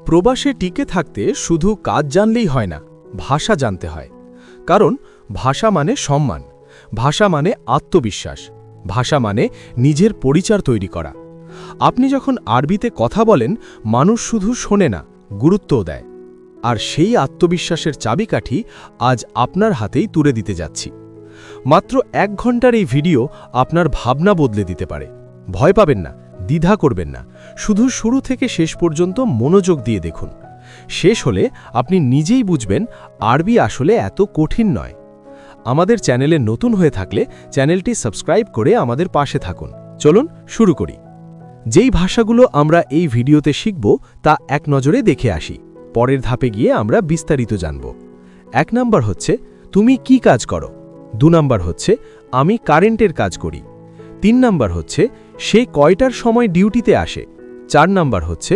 প্রবাসে টিকে থাকতে শুধু কাজ জানলেই হয় না, ভাষা জানতে হয়। কারণ ভাষা মানে সম্মান, ভাষা মানে আত্মবিশ্বাস, ভাষা মানে নিজের পরিচয় তৈরি করা। আপনি যখন আরবিতে কথা বলেন, মানুষ শুধু শোনে না, গুরুত্বও দেয়। আর সেই আত্মবিশ্বাসের চাবিকাঠি আজ আপনার হাতেই তুলে দিতে যাচ্ছি। মাত্র 1 ঘন্টার এই ভিডিও আপনার ভাবনা বদলে দিতে পারে। ভয় পাবেন না, দ্বিধা করবেন না, শুধু শুরু থেকে শেষ পর্যন্ত মনোযোগ দিয়ে দেখুন। শেষ হলে আপনি নিজেই বুঝবেন আরবি আসলে এত কঠিন নয়। আমাদের চ্যানেলে নতুন হয়ে থাকলে চ্যানেলটি সাবস্ক্রাইব করে আমাদের পাশে থাকুন। চলুন শুরু করি। যেই ভাষাগুলো আমরা এই ভিডিওতে শিখব তা এক নজরে দেখে আসি। পরের ধাপে গিয়ে আমরা বিস্তারিত জানব। 1 নাম্বার হচ্ছে তুমি কি কাজ করো। 2 নাম্বার হচ্ছে আমি কারেন্টের কাজ করি। 3 নাম্বার হচ্ছে সে কয়টার সময় ডিউটিতে আসে। 4 নাম্বার হচ্ছে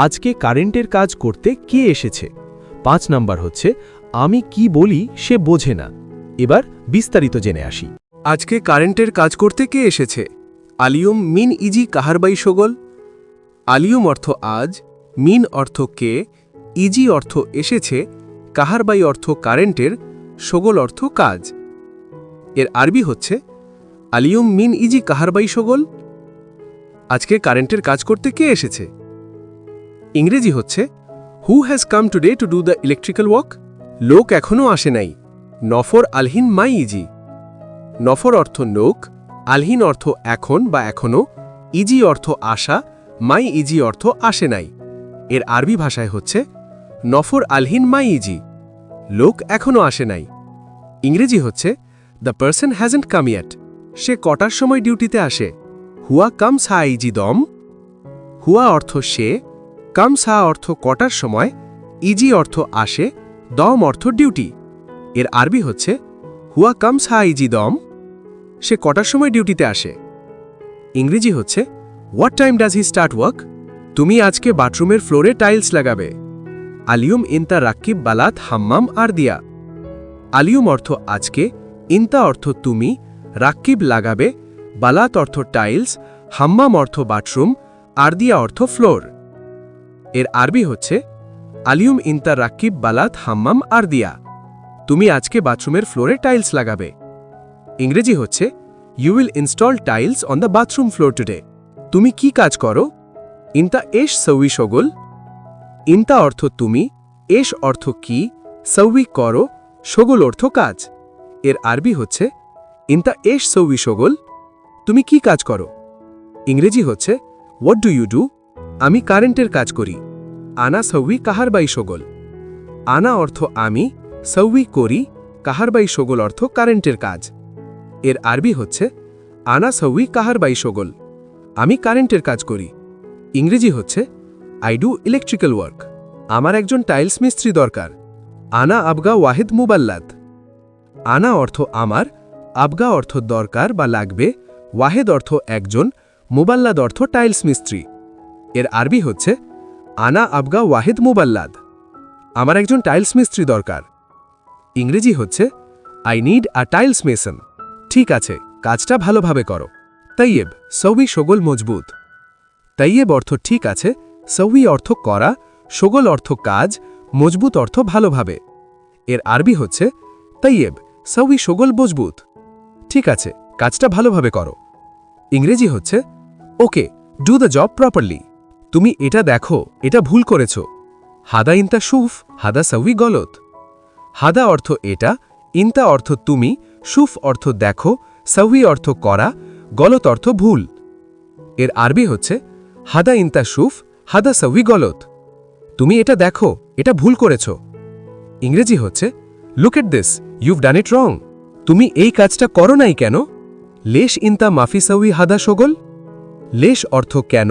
আজকে কারেন্টের কাজ করতে কে এসেছে। 5 নাম্বার হচ্ছে আমি কি বলি সে বোঝে না। এবার বিস্তারিত জেনে আসি। আজকে কারেন্টের কাজ করতে কে এসেছে? আলিয়ুম মিন ইজি কাহারবাই শগল। আলিয়ুম অর্থ আজ, মিন অর্থ কে, ইজি অর্থ এসেছে, কাহারবাই অর্থ কারেন্টের, শগল অর্থ কাজ। এর আরবি হচ্ছে আলিয়ুম মিন ইজি কাহারবাই শগল। আজকে কারেন্টের কাজ করতে কে এসেছে? ইংরেজি হচ্ছে who has come today to do the electrical work. লোক এখনও আসে নাই। নফর আলহিন মাই ইজি। নফর অর্থ লোক, আলহিন অর্থ এখন বা এখনো, ইজি অর্থ আসা, মাই ইজি অর্থ আসে নাই। এর আরবি ভাষায় হচ্ছে নফর আলহিন মাই ইজি, লোক এখনও আসে নাই। ইংরেজি হচ্ছে the person hasn't come yet. সে কটার সময় ডিউটিতে আসে? হুয়া কামস হা ইজি দম। হুয়া অর্থ সে, কামস হা অর্থ কটার সময়, ইজি অর্থ আসে, দম অর্থ ডিউটি। এর আরবি হচ্ছে হুয়া কামস হা ইজি দম। সে কটার সময় ডিউটিতে আসে? ইংরেজি হচ্ছে what time does he start work. তুমি আজকে বাথরুমের ফ্লোরে টাইলস লাগাবে। আলিয়ুম ইনতা রাক্কিব বালাত হাম্মাম আর দিয়া। আলিয়ুম অর্থ আজকে, ইনতা অর্থ তুমি, রাক্কিব লাগাবে, বালাত অর্থ টাইলস, হাম্মাম অর্থ বাথরুম, আর দিয়া অর্থ ফ্লোর। এর আরবি হচ্ছে আলিয়ুম ইনতা রাক্কিব বালাত হাম্মাম আর দিয়া। তুমি আজকে বাথরুমের ফ্লোরে টাইলস লাগাবে। ইংরেজি হচ্ছে you will install tiles on the bathroom floor today. তুমি কি কাজ করো? ইনতা এশ সৌই শগল। ইনতা অর্থ তুমি, এশ অর্থ কি, সৌই করো, শগল অর্থ কাজ। এর আরবি হচ্ছে ইনতা এশ সৌই শগল। তুমি কি কাজ করো? ইংরেজি হচ্ছে হোয়াট ডু ইউ ডু। আমি কারেন্টের কাজ করি। আনা সৌই কাহারবাই শগল। আনা অর্থ আমি, সৌই করি, কাহারবাই শগল অর্থ কারেন্টের কাজ। এর আরবি হচ্ছে আনা সৌই কাহারবাই শগল। আমি কারেন্টের কাজ করি। ইংরেজি হচ্ছে আই ডু ইলেকট্রিক্যাল ওয়ার্ক। আমার একজন টাইলস মিস্ত্রি দরকার। আনা আবগা ওয়াহিদ মুবাল্লাদ। আনা অর্থ আমার, আবগা অর্থ দরকার বা লাগবে, ওয়াহেদ অর্থ একজন, মুবাল্লাদ অর্থ টাইলস মিস্ত্রি। এর আরবি হচ্ছে আনা আবগা ওয়াহিদ মুবাল্লাদ। আমার একজন টাইলস মিস্ত্রি দরকার। ইংরেজি হচ্ছে I need a tiles Mason. ঠিক আছে, কাজটা ভালোভাবে করো। তাইয়েব সৌই শগল মজবুত। তাইয়েব অর্থ ঠিক আছে, সৌই অর্থ করা, শগল অর্থ কাজ, মজবুত অর্থ ভালোভাবে। এর আরবি হচ্ছে তাইয়েব সৌই শগল মজবুত। ঠিক আছে, কাজটা ভালোভাবে করো। ইংরেজি হচ্ছে ওকে, ডু দ্য জব প্রপারলি। তুমি এটা দেখো, এটা ভুল করেছ। হাদা ইনতা শুফ, হাদা সৌই গলত। হাদা অর্থ এটা, ইনতা অর্থ তুমি, শুফ অর্থ দেখো, সৌই অর্থ করা, গলত অর্থ ভুল। এর আরবি হচ্ছে হাদা ইনতা শুফ, হাদা সৌই গলত। তুমি এটা দেখো, এটা ভুল করেছ। ইংরেজি হচ্ছে লুক এট দিস, ইউভ ডান ইট রং। তুমি এই কাজটা করো নাই কেন? লেশ ইনতা মাফি সৌই হাদা শগল। লেশ অর্থ কেন,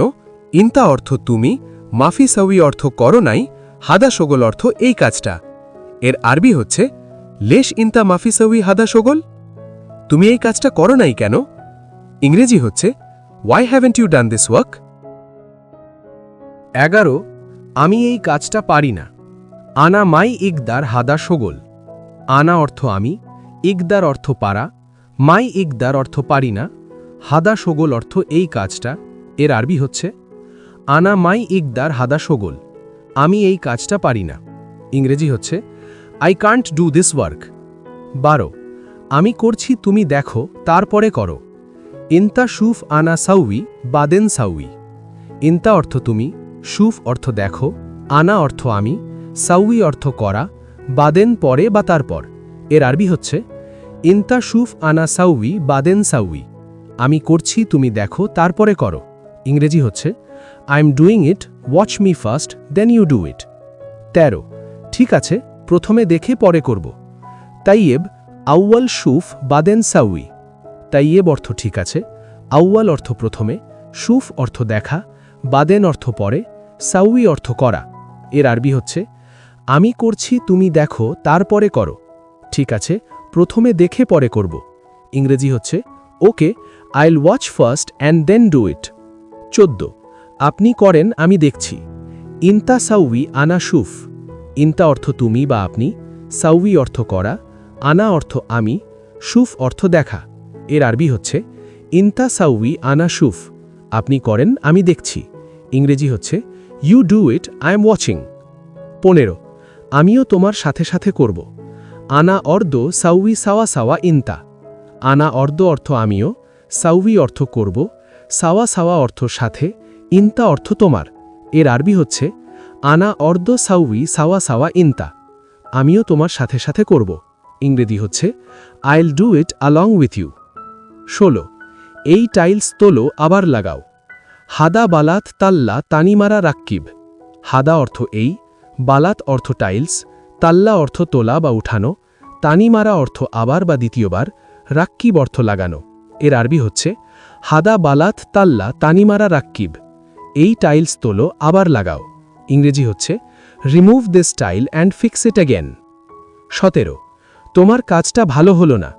ইনতা অর্থ তুমি, মাফি সৌই অর্থ করো নাই, হাদা শগল অর্থ এই কাজটা। এর আরবি হচ্ছে লেশ ইনতা মাফি সৌই হাদা শগল। তুমি এই কাজটা করো নাই কেন? ইংরেজি হচ্ছে why haven't you done this work. 11 আমি এই কাজটা পারি না। আনা মাই ইকদার হাদা শগল। আনা অর্থ আমি, ইকদার অর্থ পারা, মাই ইকদার অর্থ পারি না, হাদা শগল অর্থ এই কাজটা। এর আরবি হচ্ছে আনা মাই ইকদার হাদা শগল। আমি এই কাজটা পারি না। ইংরেজি হচ্ছে I can't do this work. 12 আমি করছি তুমি দেখো তারপরে করো। ইনতা শুফ আনা সাউই বাদেন সাউই। ইনতা অর্থ তুমি, শুফ অর্থ দেখো, আনা অর্থ আমি, সাউই অর্থ করা, বাদেন পরে বা তারপর। এর আরবি হচ্ছে ইনতা শুফ আনা সাউই বাদেন সাউই। আমি করছি তুমি দেখো তারপরে করো। ইংরেজি হচ্ছে I am doing it, watch me first then you do it. 13 ঠিক আছে, প্রথমে দেখে পরে করব। তাইয়েব আউয়াল শুফ বাদেন সাউই। তাইয়েব অর্থ ঠিক আছে, আউয়াল অর্থ প্রথমে, শুফ অর্থ দেখা, বাদেন অর্থ পরে, সাউই অর্থ করা। এর আরবি হচ্ছে আমি করছি তুমি দেখো তারপরে করো। ঠিক আছে, প্রথমে দেখে পরে করব। ইংরেজি হচ্ছে okay, I'll watch first and then do it. 14 আপনি করেন আমি দেখছি। ইনতা সাউই আনা শুফ। ইনতা অর্থ তুমি বা আপনি, সাউই অর্থ করা, আনা অর্থ আমি, শুফ অর্থ দেখা। এর আরবি হচ্ছে ইনতা সাউই আনা শুফ। আপনি করেন আমি দেখছি। ইংরেজি হচ্ছে you do it, I am watching. 15 আমিও তোমার সাথে সাথে করব। আনা অর্দ সাউই সাওয়া সাওয়া ইনতা। আনা অর্দ অর্থ আমিও, সাউই অর্থ করব, সাওয়া সাওয়া অর্থ সাথে, ইনতা অর্থ তোমার। এর আরবি হচ্ছে আনা অর্দ সাউই সাওয়া সাওয়া ইনতা। আমিও তোমার সাথে সাথে করব। ইংরেজি হচ্ছে I'll do it along with you. 16 এই টাইলস তোলো আবার লাগাও। হাদা বালাত তাল্লা তানিমারা রাক্কিব। হাদা অর্থ এই, বালাত অর্থ টাইলস, তাল্লা অর্থ তোলা বা উঠানো, তানিমারা অর্থ আবার বা দ্বিতীয়বার, রাক্কিব অর্থ লাগানো। এর আরবি হচ্ছে হাদা বালাত তাল্লা তানিমারা রাক্কিব। এই টাইলস তোলো আবার লাগাও। ইংরেজি হচ্ছে remove this tile and fix it again. 17 তোমার কাজটা ভালো হলো না।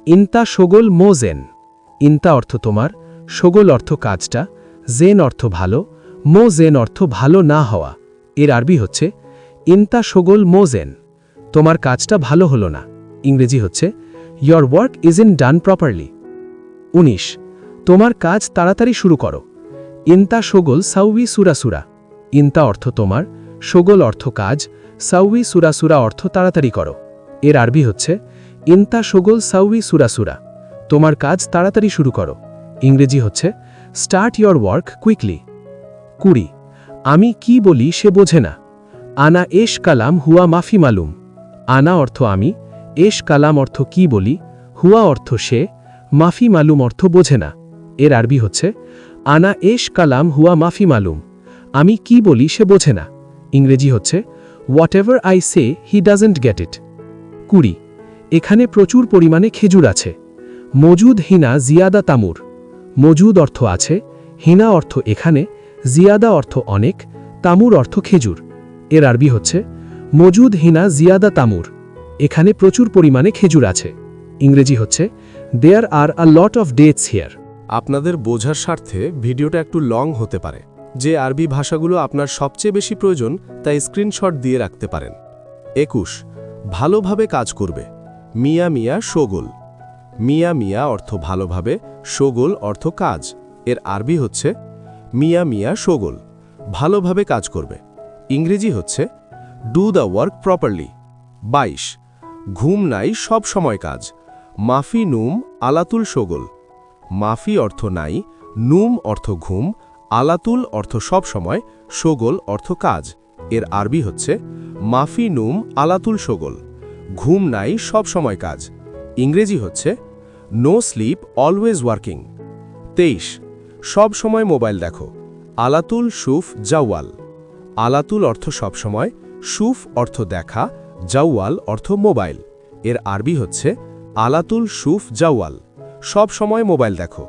ইনতা শোগল মো জেন। ইনতা অর্থ তোমার, শোগল অর্থ কাজটা, জেন অর্থ ভালো, মো জেন অর্থ ভালো না হওয়া। এর আরবি হচ্ছে ইনতা শোগল মো জেন। তোমার কাজটা ভালো হলো না। ইংরেজি হচ্ছে your work is in done properly. 19 তোমার কাজ তাড়াতাড়ি শুরু করো। ইনতা শোগল সাউই সুরাসুরা। ইনতা অর্থ তোমার, শোগল অর্থ কাজ, সাউই সুরাসুরা অর্থ তাড়াতাড়ি করো। এর আরবি হচ্ছে ইনতা শোগল সাউই সুরাসুরা। তোমার কাজ তাড়াতাড়ি শুরু করো। ইংরেজি হচ্ছে স্টার্ট ইয়োর ওয়ার্ক কুইকলি। 20 আমি কি বলি সে বোঝে না। আনা এশ কালাম হুয়া মাফি মালুম। আনা অর্থ আমি, এশ কালাম অর্থ কি বলি, হুয়া অর্থ সে, মাফি মালুম অর্থ বোঝে না। এর আরবি হচ্ছে আনা এশ কালাম হুয়া মাফি মালুম। আমি কি বলি সে বোঝে না। ইংরেজি হচ্ছে what ever I say he doesn't get it. 20 এখানে প্রচুর পরিমাণে খেজুর আছে। মজুদ হিনা জিয়াদা তামুর। মজুদ অর্থ আছে, হিনা অর্থ এখানে, জিয়াদা অর্থ অনেক, তামুর অর্থ খেজুর। এর আরবি হচ্ছে মজুদ হিনা জিয়াদা তামুর। এখানে প্রচুর পরিমাণে খেজুর আছে। ইংরেজি হচ্ছে দেয়ার আর আ লট অফ ডেটস হিয়ার। আপনাদের বোঝার স্বার্থে ভিডিওটা একটু লং হতে পারে। যে আরবি ভাষাগুলো আপনার সবচেয়ে বেশি প্রয়োজন তা স্ক্রিনশট দিয়ে রাখতে পারেন। 21 ভালোভাবে কাজ করবে। মিয়া মিয়া শোগল। মিয়া মিয়া অর্থ ভালোভাবে, শোগল অর্থ কাজ। এর আরবি হচ্ছে মিয়া মিয়া শোগল। ভালোভাবে কাজ করবে। ইংরেজি হচ্ছে ডু দ্য ওয়ার্ক প্রপারলি। 22 ঘুম নাই সব সময় কাজ। মাফি নুম আলাতুল শোগল। মাফি অর্থ নাই, নুম অর্থ ঘুম, আলাতুল অর্থ সব সময়, শোগল অর্থ কাজ। এর আরবি হচ্ছে মাফি নুম আলাতুল শোগল। ঘুম নাই সব সময় কাজ। ইংরেজি হচ্ছে নো স্লিপ অলওয়েজ ওয়ার্কিং। 23 সব সময় মোবাইল দেখো। আলাতুল শুফ জাওয়াল। আলাতুল অর্থ সব সময়, শুফ অর্থ দেখা, জাওয়াল অর্থ মোবাইল। এর আরবি হচ্ছে আলাতুল শুফ জাওয়াল। সব সময় মোবাইল দেখো।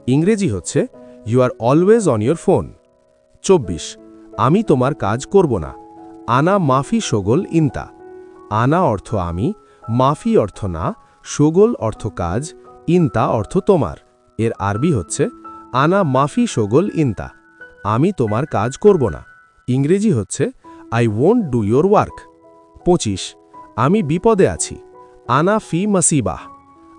ইংরেজি হচ্ছে you are always on your phone. 24 আমি তোমার কাজ করব না। আনা মাফি শোগল ইনতা। আনা অর্থ আমি, মাফি অর্থ না, শোগল অর্থ কাজ, ইনতা অর্থ তোমার। এর আরবি হচ্ছে আনা মাফি শোগল ইনতা। আমি তোমার কাজ করব না। ইংরেজি হচ্ছে I won't do your work. 25 আমি বিপদে আছি। আনা ফি মাসিবাহ।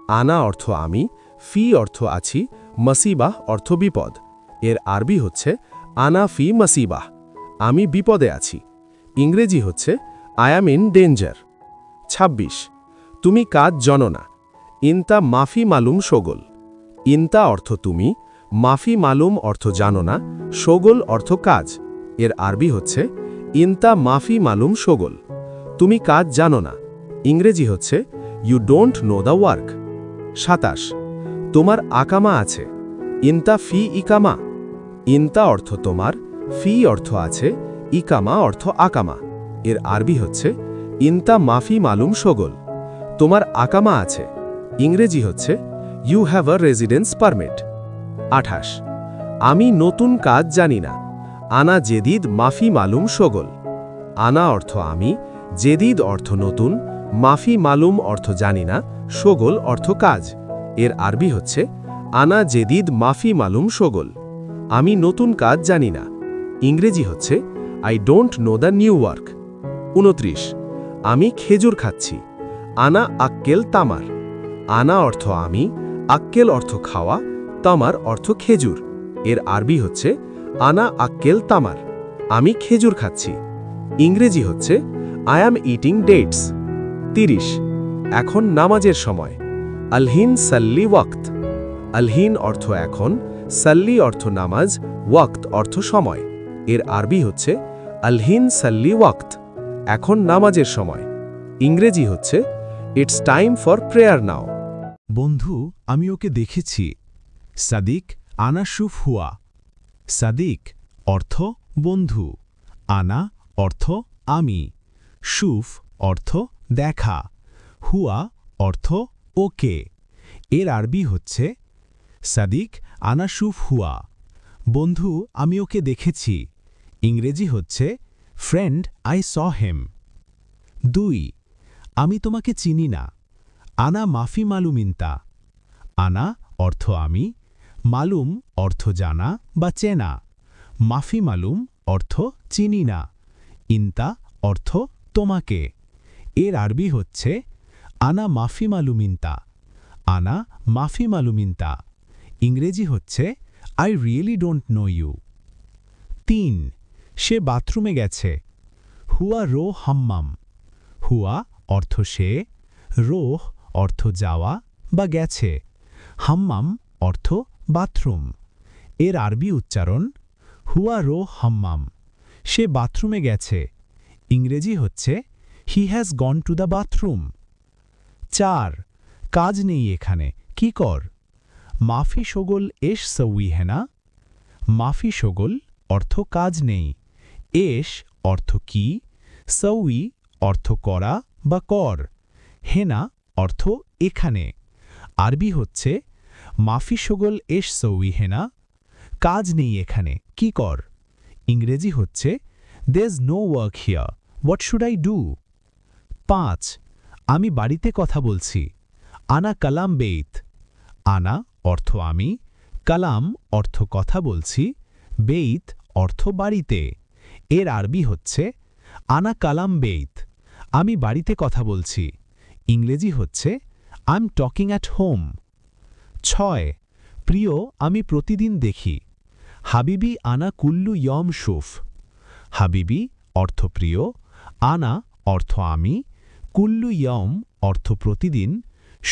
আনা অর্থ আমি, ফি অর্থ আছি, মাসিবাহ অর্থ বিপদ। এর আরবি হচ্ছে আনা ফি মাসিবাহ। আমি বিপদে আছি। ইংরেজি হচ্ছে আই অ্যাম ইন ডেঞ্জার। ২৬ তুমি কাজ জানো না, ইনতা মাফি মালুম শোগল। ইনতা অর্থ তুমি, মাফি মালুম অর্থ জানো না, শোগল অর্থ কাজ। এর আরবি হচ্ছে ইনতা মাফি মালুম শোগল। তুমি কাজ জানো না, ইংরেজি হচ্ছে you don't know the work. ২৭ তোমার আকামা আছে, ইনতা ফি ইকামা। ইনতা অর্থ তোমার, ফি অর্থ আছে, ইকামা অর্থ আকামা। এর আরবি হচ্ছে ইনতা মাফি মালুম শোগল। তোমার আকামা আছে, ইংরেজি হচ্ছে you have a residence permit. ২৮ আমি নতুন কাজ জানি না, আনা জেদিদ মাফি মালুম শোগল। আনা অর্থ আমি, জেদিদ অর্থ নতুন, মাফি মালুম অর্থ জানি না, শোগল অর্থ কাজ। এর আরবি হচ্ছে আনা জেদিদ মাফি মালুম শোগল। আমি নতুন কাজ জানি না, ইংরেজি হচ্ছে I don't know the new work. ২৯ আমি খেজুর খাচ্ছি, আনা আক্কেল তামার। আনা অর্থ আমি, আক্কেল অর্থ খাওয়া, তামার অর্থ খেজুর। এর আরবি হচ্ছে আনা আক্কেল তামার। আমি খেজুর খাচ্ছি, ইংরেজি হচ্ছে আই অ্যাম ইটিং ডেটস। ৩০ এখন নামাজের সময়, আলহিন সাল্লি ওয়াক্ত। আলহিন অর্থ এখন, সাল্লি অর্থ নামাজ, ওয়াক্ত অর্থ সময়। এর আরবি হচ্ছে আলহিন সাল্লি ওয়াক্ত, এখন নামাজের সময়, ইংরেজি হচ্ছে ইটস টাইম ফর প্রেয়ার নাও। বন্ধু আমি ওকে দেখেছি। সাদিক আনা শুফ হুয়া। সাদিক অর্থ বন্ধু, আনা অর্থ আমি, শুফ অর্থ দেখা, হুয়া অর্থ ওকে। এর আরবি হচ্ছে সাদিক আনা শুফ হুয়া, বন্ধু আমি ওকে দেখেছি, ইংরেজি হচ্ছে ফ্রেন্ড আই স হেম। ২ আমি তোমাকে চিনি না, আনা মাফি মালুমিনতা। আনা অর্থ আমি, মালুম অর্থ জানা বা চেনা, মাফি মালুম অর্থ চিনি না, ইনতা অর্থ তোমাকে। এর আরবি হচ্ছে আনা মাফি মালুমিনতা। আনা মাফি মালুমিনতা, ইংরেজি হচ্ছে I really don't know you. ৩ সে বাথরুমে গেছে, হুয়া রো হাম্মাম। হুয়া অর্থ সে, রোহ অর্থ যাওয়া বা গেছে, হাম্মাম অর্থ বাথরুম। এর আরবি উচ্চারণ হুয়া রো হাম্মাম। সে বাথরুমে গেছে, ইংরেজি হচ্ছে he has gone to the bathroom. ৪ কাজ নেই এখানে, কি কর। মাফি শোগল এশ সউই হেনা। মাফি শোগল অর্থ কাজ নেই, এশ অর্থ কি, সউই অর্থ করা বা কর, হেনা অর্থ এখানে। আরবি হচ্ছে মাফি শোগল এশ সউই হেনা, কাজ নেই এখানে, কি কর। ইংরেজি হচ্ছে there's no work here, what should I do. ৫ আমি বাড়িতে কথা বলছি, আনা কালাম বেইত। আনা অর্থ আমি, কালাম অর্থ কথা বলছি, বেইত অর্থ বাড়িতে। এর আরবি হচ্ছে আনা কালাম বেইত, আমি বাড়িতে কথা বলছি, ইংরেজি হচ্ছে I am talking at home. ৬ প্রিয় আমি প্রতিদিন দেখি, হাবিবি আনা কুল্লু ইয়ম শুফ। হাবিবি অর্থ প্রিয়, আনা অর্থ আমি, কুল্লু ইয়ম অর্থ প্রতিদিন,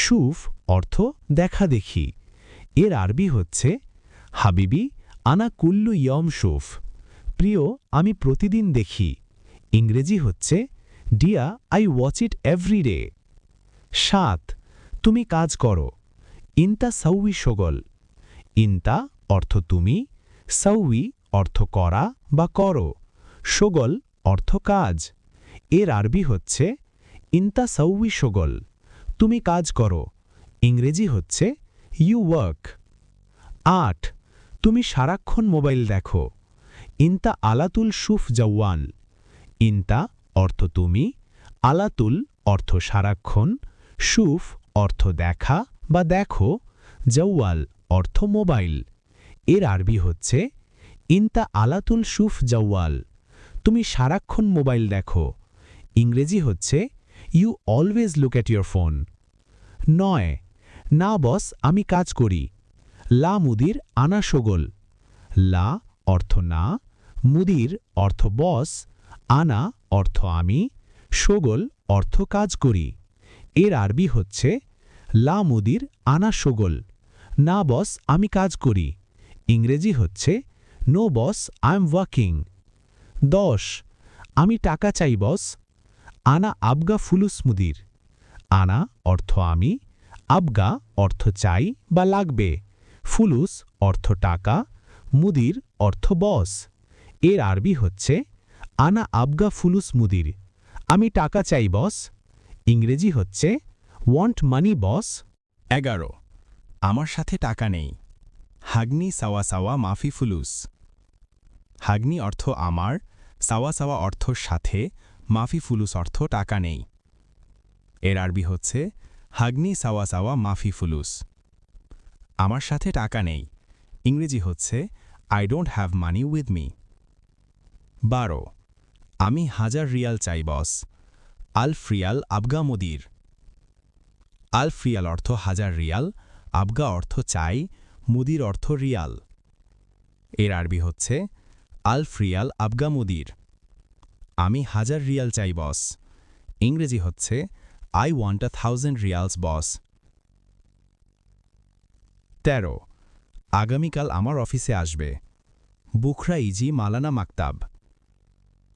শুফ অর্থ দেখা দেখি। এর আরবি হচ্ছে হাবিবি আনা কুল্লু ইয়ম শুফ, প্রিয় আমি প্রতিদিন দেখি, ইংরেজি হচ্ছে ডিয়া I watch it every day. ৭ তুমি কাজ করো, ইনতা সউই শোগল। ইনতা অর্থ তুমি, সউই অর্থ করা বা করো, শোগল অর্থ কাজ। এর আরবি হচ্ছে ইনতা সউই শোগল, তুমি কাজ করো, ইংরেজি হচ্ছে ইউ ওয়ার্ক। ৮ তুমি সারাক্ষণ মোবাইল দেখো, ইনতা আলাতুল শুফ জওয়ান। ইনতা অর্থ তুমি, আলাতুল অর্থ সারাক্ষণ, শুফ অর্থ দেখা বা দেখো, জওয়াল অর্থ মোবাইল। এর আরবি হচ্ছে ইনতা আলাতুল শুফ জওয়াল, তুমি সারাক্ষণ মোবাইল দেখো, ইংরেজি হচ্ছে you always look at your phone. ৯ না বস আমি কাজ করি, লা মুদির আনা শোগল। লা অর্থ না, মুদির অর্থ বস, আনা অর্থ আমি, শোগল অর্থ কাজ করি। এর আরবি হচ্ছে লা মুদির আনা শোগল, না বস আমি কাজ করি। ইংরেজি হচ্ছে no boss I am working. 10 আমি টাকা চাই বস। আনা আবগা ফুলুস মুদির। আনা অর্থ আমি, আবগা অর্থ চাই বা লাগবে, ফুলুস অর্থ টাকা, মুদির অর্থ বস। এর আরবি হচ্ছে আনা আবগা ফুলুস মুদির, আমি টাকা চাই বস। ইংরেজি হচ্ছে ওয়ান্ট মানি বস। 11 আমার সাথে টাকা নেই। হাগনি সাওয়া সাওয়া মাফি ফুলুস। হাগনি অর্থ আমার, সাওয়া সাওয়া অর্থ সাথে, মাফি ফুলুস অর্থ টাকা নেই। এর আরবি হচ্ছে হাগনি সাওয়া সাওয়া মাফি ফুলুস। আমার সাথে টাকা নেই। ইংরেজি হচ্ছে I don't have money with me. 12 আমি 1000 রিয়াল চাই বস। আলফ রিয়াল আবগা মুদির। আলফ রিয়াল অর্থ 1000 রিয়াল, আবগা অর্থ চাই, মুদির অর্থ রিয়াল। এর আরবি হচ্ছে আলফ রিয়াল আবগা মুদির। আমি 1000 রিয়াল চাই বস। ইংরেজি হচ্ছে আই ওয়ান্ট 1000 রিয়ালস বস। 13 আগামীকাল আমার অফিসে আসবে। বুখরা ইজি মালানা মাকতাব।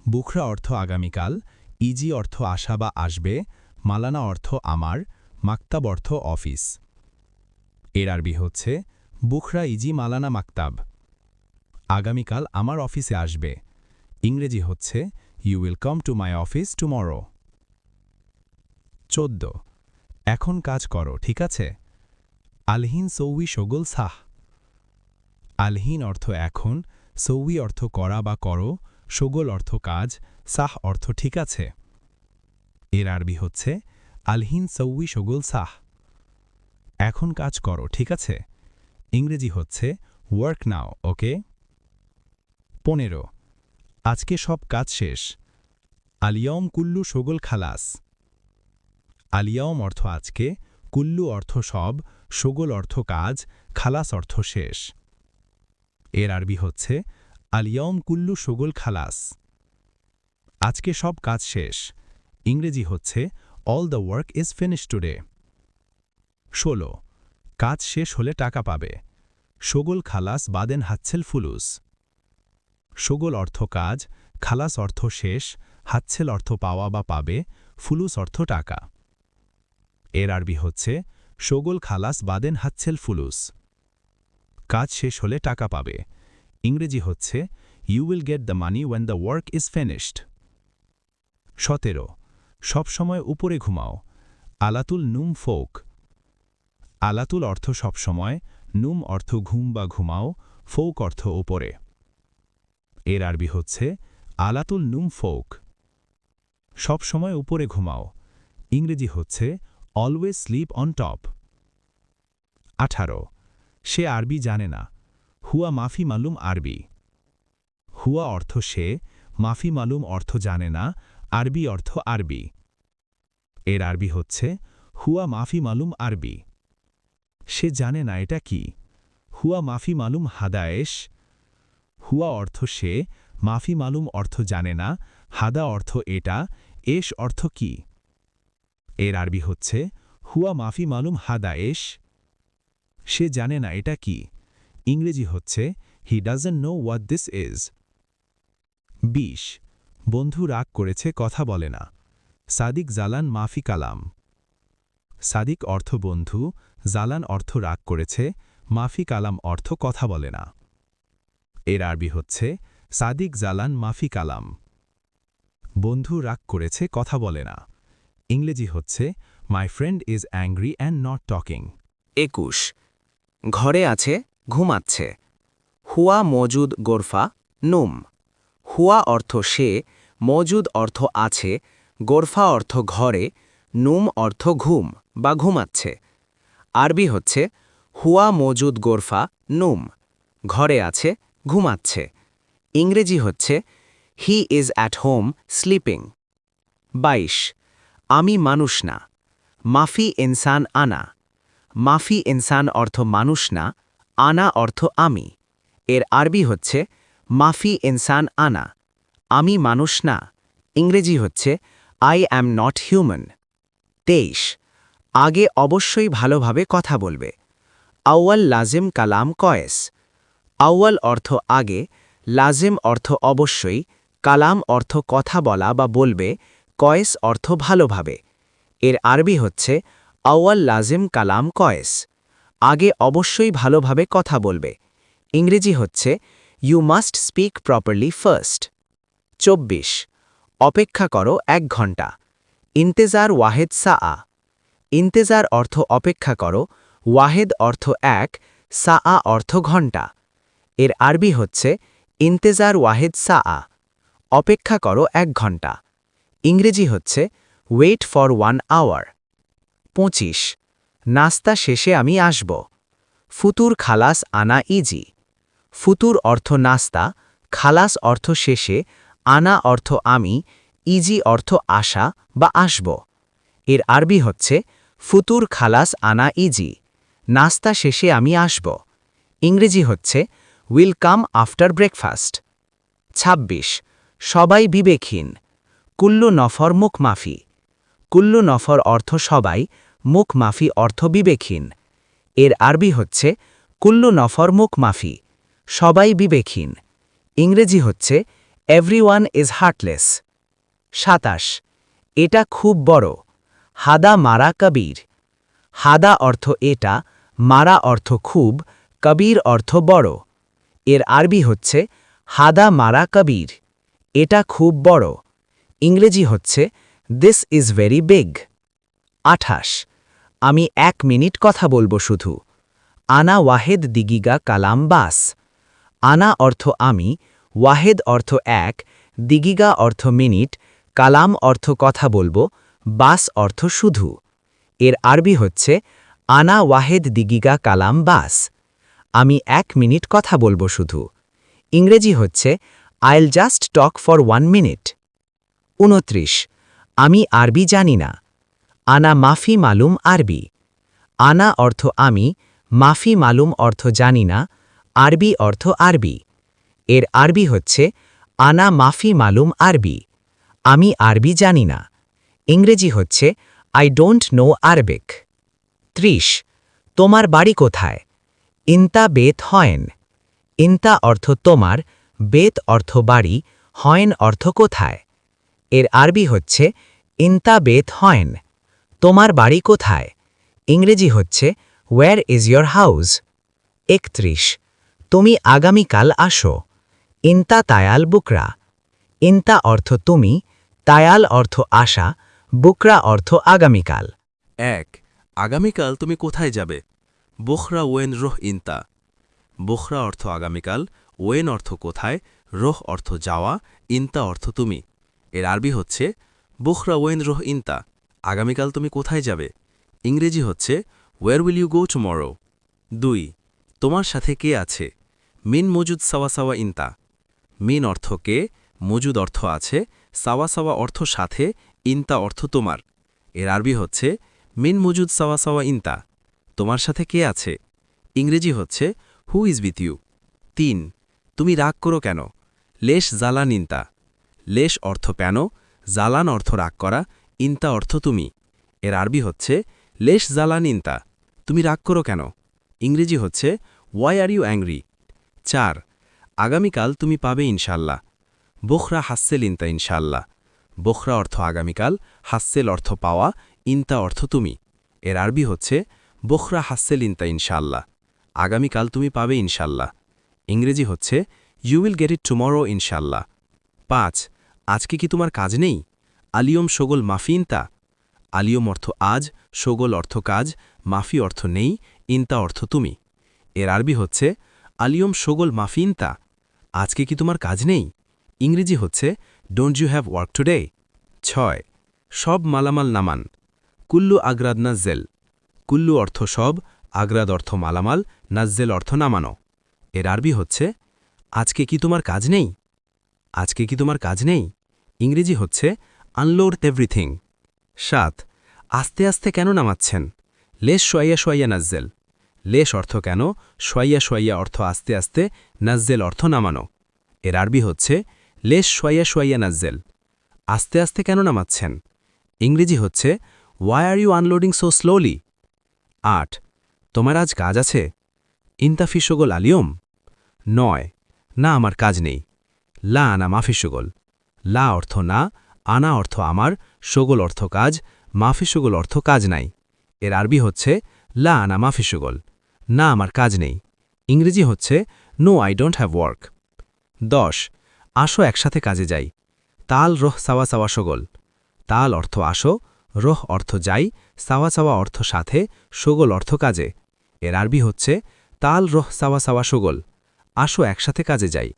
বুখরা অর্থ আগামীকাল, ইজি অর্থ আসা বা আসবে, মালানা অর্থ আমার, মাকতাব অর্থ অফিস। এর আরবি হচ্ছে বুখরা ইজি মালানা মাকতাব। আগামীকাল আমার অফিসে আসবে। ইংরেজি হচ্ছে you will come to my office tomorrow. 14 এখন কাজ করো, ঠিক আছে? আলহিন সৌই শোগল সাহ। আলহিন অর্থ এখন, সৌই অর্থ করা বা করো, শোগল অর্থ কাজ, সাহ অর্থ ঠিক আছে। এর আরবি হচ্ছে আলহিন সৌই শোগল সাহ। এখন কাজ করো, ঠিক আছে? ইংরেজি হচ্ছে ওয়ার্ক নাও, ওকে? 15 আজকে সব কাজ শেষ। আলিয়ম কুল্লু শোগল খালাস। আলিয়ম অর্থ আজকে, কুল্লু অর্থ সব, শোগল অর্থ কাজ, খালাস অর্থ শেষ। এর আরবি হচ্ছে আলিয়ম কুল্লু শোগল খালাস। আজকে সব কাজ শেষ। ইংরেজি হচ্ছে all the work is finish today. 16 কাজ শেষ হলে টাকা পাবে। শোগল খালাস বাদেন হাচ্ছেল ফুলুস। শোগল অর্থ কাজ, খালাস অর্থ শেষ, হাচ্ছেল অর্থ পাওয়া বা পাবে, ফুলুস অর্থ টাকা। এর আরবি হচ্ছে শোগল খালাস বাদেন হাচ্ছেল ফুলুস। কাজ শেষ হলে টাকা পাবে। ইংরেজি হচ্ছে you will get the money when the work is finished. 17 সবসময় উপরে ঘুমাও। আলাতুল নুম ফোক। আলাতুল অর্থ সবসময়, নুম অর্থ ঘুম বা ঘুমাও, ফোক অর্থ ওপরে। এর আরবি হচ্ছে আলাতুল নুম ফোক। সবসময় উপরে ঘুমাও। ইংরেজি হচ্ছে অলওয়েজ স্লিপ অন টপ। 18 সে আরবি জানে না। হুয়া মাফি মালুম আরবি। হুয়া অর্থ সে, মাফি মালুম অর্থ জানে না, আরবি অর্থ আরবি। এর আরবি হচ্ছে হুয়া মাফি মালুম আরবি। সে জানে না এটা কি। হুয়া মাফি মালুম হাদায়েশ। হুয়া অর্থ সে, মাফি মালুম অর্থ জানে না, হাদা অর্থ এটা, এশ অর্থ কি। এর আরবি হচ্ছে হুয়া মাফি মালুম হাদায়েশ। সে জানে না এটা কি। ইংরেজি হচ্ছে he doesn't know what this is. 20 বন্ধু রাগ করেছে, কথা বলে না। সাদিক জালান মাফি কালাম। সাদিক অর্থ বন্ধু, জালান অর্থ রাগ করেছে, মাফি কালাম অর্থ কথা বলে না। এর আরবি হচ্ছে সাদিক জালান মাফি কালাম। বন্ধু রাগ করেছে, কথা বলে না। ইংরেজি হচ্ছে my friend is angry and not talking. 21 ঘরে আছে, ঘুমাচ্ছে। হুয়া মজুদ গোরফা নুম। হুয়া অর্থ সে, মজুদ অর্থ আছে, গোরফা অর্থ ঘরে, নুম অর্থ ঘুম বা ঘুমাচ্ছে। আরবি হচ্ছে হুয়া মজুদ গোরফা নুম। ঘরে আছে, ঘুমাচ্ছে। ইংরেজি হচ্ছে he is at home sleeping. 22 আমি মানুষ না। মাফি ইনসান আনা। মাফি ইনসান অর্থ মানুষ না, আনা অর্থ আমি। এর আরবি হচ্ছে মাফি ইনসান আনা। আমি মানুষ না। ইংরেজি হচ্ছে আই অ্যাম নট হিউম্যান। 23 আগে অবশ্যই ভালোভাবে কথা বলবে। আউয়াল লাজিম কালাম কয়েস। আউয়াল অর্থ আগে, লাজিম অর্থ অবশ্যই, কালাম অর্থ কথা বলা বা বলবে, কয়েস অর্থ ভালোভাবে। এর আরবি হচ্ছে আউয়াল লাজিম কালাম কয়েস। আগে অবশ্যই ভালোভাবে কথা বলবে। ইংরেজি হচ্ছে you must speak properly first. 24 অপেক্ষা করো 1 ঘন্টা। ইন্তেজার ওয়াহেদ সাআ। ইন্তেজার অর্থ অপেক্ষা করো, ওয়াহেদ অর্থ 1, সাআ অর্থ ঘন্টা। এর আরবি হচ্ছে ইন্তেজার ওয়াহেদ সাআ। অপেক্ষা করো 1 ঘন্টা। ইংরেজি হচ্ছে ওয়েট ফর 1 আওয়ার। 25 নাস্তা শেষে আমি আসব। ফুতুর খালাস আনা ইজি। ফুতুর অর্থ নাস্তা, খালাস অর্থ শেষে, আনা অর্থ আমি, ইজি অর্থ আসা বা আসব। এর আরবি হচ্ছে ফুতুর খালাস আনা ইজি। নাস্তা শেষে আমি আসব। ইংরেজি হচ্ছে উইল কাম আফটার ব্রেকফাস্ট। 26 সবাই বিবেকহীন। কুল্লু নফর মুখ মাফি। কুল্লু নফর অর্থ সবাই, মুখ মাফি অর্থ বিবেকহীন। এর আরবি হচ্ছে কুল্লু নফর মুখ মাফি, সবাই বিবেকহীন। ইংরেজি হচ্ছে এভরিওয়ান ইজ হার্টলেস। 27 এটা খুব বড়। হাদা মারা কবির। হাদা অর্থ এটা, মারা অর্থ খুব, কবির অর্থ বড়। এর আরবি হচ্ছে হাদা মারা কবির। এটা খুব বড়। ইংরেজি হচ্ছে দিস ইজ ভেরি বিগ। 28 আমি 1 মিনিট কথা বলবো শুধু। আনা ওয়াহেদ দিগিগা কালাম বাস। আনা অর্থ আমি, ওয়াহেদ অর্থ 1, দিগিগা অর্থ মিনিট, কালাম অর্থ কথা বলবো, বাস অর্থ শুধু। এর আরবি হচ্ছে আনা ওয়াহেদ দিগিগা কালাম বাস। আমি 1 মিনিট কথা বলবো শুধু। ইংরেজি হচ্ছে আইল জাস্ট টক ফর 1 মিনিট। 29 আমি আরবি জানি না। আনা মাফি মালুম আরবি। আনা অর্থ আমি, মাফি মালুম অর্থ জানি না, আরবি অর্থ আরবি। এর আরবি হচ্ছে আনা মাফি মালুম আরবি। আমি আরবি জানি না। ইংরেজি হচ্ছে আই ডোন্ট নো আরবিক। 30 তোমার বাড়ি কোথায়? ইন্তা বেত হয়েন। ইন্তা অর্থ তোমার, বেত অর্থ বাড়ি, হয়েন অর্থ কোথায়। এর আরবি হচ্ছে ইন্তা বেত হয়েন। তোমার বাড়ি কোথায়? ইংরেজি হচ্ছে ওয়্যার ইজ ইয়োর হাউস। 31 তুমি আগামীকাল আসো। ইন্তা তায়াল বুকরা। ইন্তা অর্থ তুমি, তায়াল অর্থ আসা, বুকরা অর্থ আগামীকাল। 1 আগামীকাল তুমি কোথায় যাবে? বোখরা ওয়েন রোহ ইন্তা। বোখরা অর্থ আগামীকাল, ওয়েন অর্থ কোথায়, রোহ অর্থ যাওয়া, ইন্তা অর্থ তুমি। এর আরবি হচ্ছে বোখরা ওয়েন রোহ ইন্তা। আগামীকাল তুমি কোথায় যাবে? ইংরেজি হচ্ছে where will you go tomorrow. 2 তোমার সাথে কে আছে? মিন মজুদ সাওয়া সাওয়া ইন্তা। মিন অর্থ কে, মজুদ অর্থ আছে, সাওয়া সাওয়া অর্থ সাথে, ইন্তা অর্থ তোমার। এর আরবি হচ্ছে মিন মজুদ সাওয়া সাওয়া ইন্তা। তোমার সাথে কে আছে? ইংরেজি হচ্ছে হু ইজ উইথ ইউ। 3 তুমি রাগ করো কেন? লেশ জালান ইন্তা। লেশ অর্থ প্যানো, জালান অর্থ রাগ করা, ইন্তা অর্থ তুমি। এর আরবি হচ্ছে লেশ জালান ইন্তা। তুমি রাগ করো কেন? ইংরেজি হচ্ছে ওয়াই আর ইউ অ্যাংরি। 4 আগামীকাল তুমি পাবে ইনশাল্লাহ। বোখরা হাসসেল ইন্তা ইনশাল্লাহ। বোখরা অর্থ আগামীকাল, হাসসেল অর্থ পাওয়া, ইন্তা অর্থ তুমি। এর আরবি হচ্ছে বোখরা হাসসেল ইন্তা ইনশাল্লাহ। আগামীকাল তুমি পাবে ইনশাল্লাহ। ইংরেজি হচ্ছে you will get it tomorrow ইনশাল্লাহ। 5 আজকে কি তোমার কাজ নেই? আলিয়ম শোগল মাফি ইন্তা। আলিয়ম অর্থ আজ, শোগল অর্থ কাজ, মাফি অর্থ নেই, ইন্তা অর্থ তুমি। এর আরবি হচ্ছে আলিয়ম শোগল মাফি ইন্তা। আজকে কি তোমার কাজ নেই? ইংরেজি হচ্ছে don't you have work today. 6 সব মালামাল নামান। কুল্লু আগ্রাদ নাজ্জেল। কুল্লু অর্থ সব, আগ্রাদ অর্থ মালামাল, নাজ্জেল অর্থ নামানো। এর আরবি হচ্ছে আজকে কি তোমার কাজ নেই? আজকে কি তোমার কাজ নেই? ইংরেজি হচ্ছে আনলোড এভরিথিং। 7 আস্তে আস্তে কেন নামাচ্ছেন? লেশ সোয়াইয়া সোয়াইয়া নাজ্জেল। লেশ অর্থ কেন, সোয়াইয়া সোয়াইয়া অর্থ আস্তে আস্তে, নাজ্জেল অর্থ নামানো। এর আরবি হচ্ছে লেশ সোয়াইয়া সোয়াইয়া নাজ্জেল। আস্তে আস্তে কেন নামাচ্ছেন? ইংরেজি হচ্ছে why are you unloading so slowly? 8 তোমার আজ কাজ আছে? ইনতা ফি শোগল আলিয়ম? 9 না আমার কাজ নেই। লা আনা মাফি শোগল। লা অর্থ না, আনা অর্থ আমার, শোগল অর্থ কাজ, মাফি শোগল অর্থ কাজ নাই। এর আরবি হচ্ছে লা আনা মাফি শোগল, না আমার কাজ নেই। ইংরেজি হচ্ছে no I don't have work. 10 আসো একসাথে কাজে যাই। তাল রোহ সাওয়া সাওয়া শোগল। তাল অর্থ আসো, রোহ অর্থ যাই, সাওয়া সাওয়া অর্থ সাথে, শোগল অর্থ কাজে। এর আরবি হচ্ছে তাল রোহ সাওয়া সাওয়া শোগল, আসো একসাথে কাজে যাই।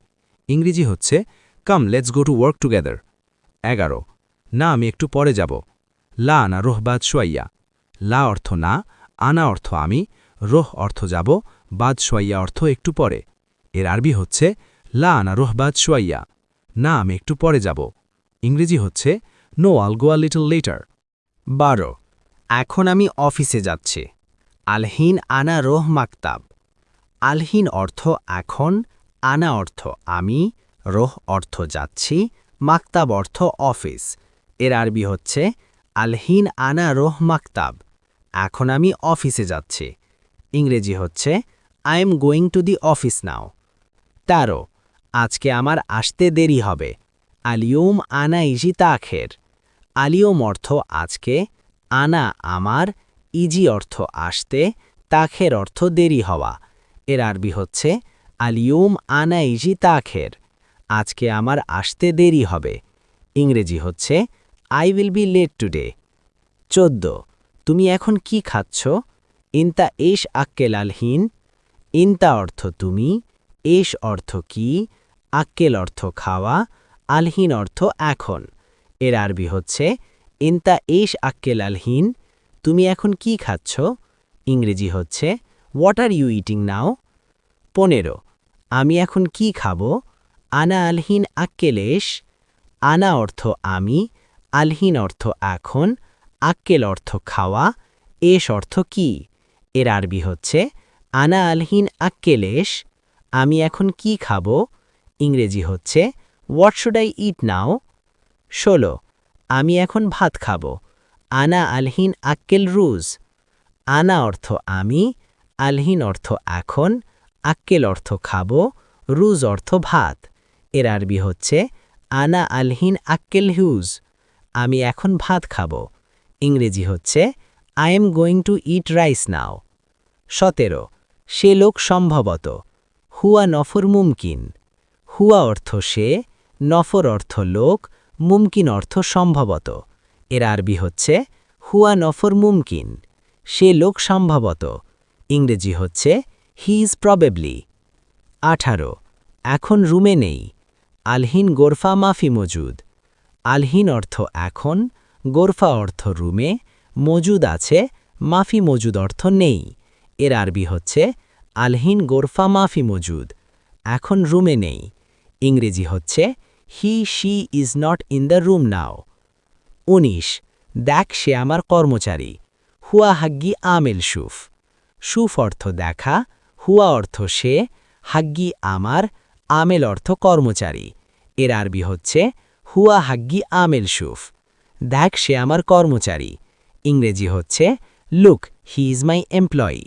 ইংরেজি হচ্ছে come let's go to work together. 11 না আমি একটু পরে যাব। লা আনা রোহ বাদ সোয়াইয়া। লা অর্থ না, আনা অর্থ আমি, রোহ অর্থ যাব, বাদ সোয়াইয়া অর্থ একটু পরে। এর আরবি হচ্ছে লা আনা রোহ বাদ সোয়াইয়া, না আমি একটু পরে যাব। ইংরেজি হচ্ছে no I'll go a little later. 12 এখন আমি অফিসে যাচ্ছি। আলহিন আনা রোহ মাকতাব। আলহিন অর্থ এখন, আনা অর্থ আমি, রোহ অর্থ যাচ্ছি, মাকতাব অর্থ অফিস। এর আরবি হচ্ছে আলহিন আনা রোহ মাকতাব, এখন আমি অফিসে যাচ্ছি। ইংরেজি হচ্ছে I am going to the office নাও। 13 আজকে আমার আসতে দেরি হবে। আলিয়ুম আনা ইজি তাখের। আলিয়ম অর্থ আজকে, আনা আমার, ইজি অর্থ আসতে, তাখের অর্থ দেরি হওয়া। এর আরবি হচ্ছে আলিয়ুম আনা ইজি তাখের, আজকে আমার আসতে দেরি হবে। ইংরেজি হচ্ছে I will be late today. 14 তুমি এখন কি খাচ্ছ? ইনতা এশ আক্কেল আলহিন। ইনতা অর্থ তুমি, এশ অর্থ কি, আক্কেল অর্থ খাওয়া, আলহিন অর্থ এখন। এর আরবি হচ্ছে ইনতা এশ আক্কেল আলহিন, তুমি এখন কি খাচ্ছ? ইংরেজি হচ্ছে what are you eating now? 15 আমি এখন কি খাবো? আনা আলহিন আক্কেলেশ। আনা অর্থ আমি, আলহিন অর্থ এখন, আক্কেল অর্থ খাওয়া, এশ অর্থ কি। এর আরবি হচ্ছে আনা আলহিন আক্কেলেশ, আমি এখন কি খাবো? ইংরেজি হচ্ছে হোয়াট শুড আই ইট নাও? 16 আমি এখন ভাত খাবো। আনা আলহিন আক্কেল রুজ। আনা অর্থ আমি, আলহিন অর্থ এখন, আক্কেল অর্থ খাবো, রুজ অর্থ ভাত। এর আরবি হচ্ছে আনা আলহিন আক্কেল হিউজ, আমি এখন ভাত খাবো। ইংরেজি হচ্ছে I am going to eat rice now. 17 সে লোক সম্ভবত। হুয়া নফর মুমকিন। হুয়া অর্থ সে, নফর অর্থ লোক, মুমকিন অর্থ সম্ভবত। এর আরবি হচ্ছে হুয়া নফর মুমকিন, সে লোক সম্ভবত। ইংরেজি হচ্ছে হি ইজ প্রবেবলি। 18 এখন রুমে নেই। আলহিন গোরফা মাফি মজুদ। আলহিন অর্থ এখন, গোরফা অর্থ রুমে, মজুদ আছে, মাফি মজুদ অর্থ নেই। এর আরবি হচ্ছে আলহিন গোরফা মাফি মজুদ, এখন রুমে নেই। ইংরেজি হচ্ছে he she is not in the room now. 19 দেখ সে আমার কর্মচারী। হুয়া হাগ্গি আমেল সুফ। সুফ অর্থ দেখা, হুয়া অর্থ সে, হাগ্গি আমার, আমেল অর্থ কর্মচারী। এর আরবি হচ্ছে হুয়া হাগ্গি আমেল সুফ, দেখ সে আমার কর্মচারী। ইংরেজি হচ্ছে look he is my employee.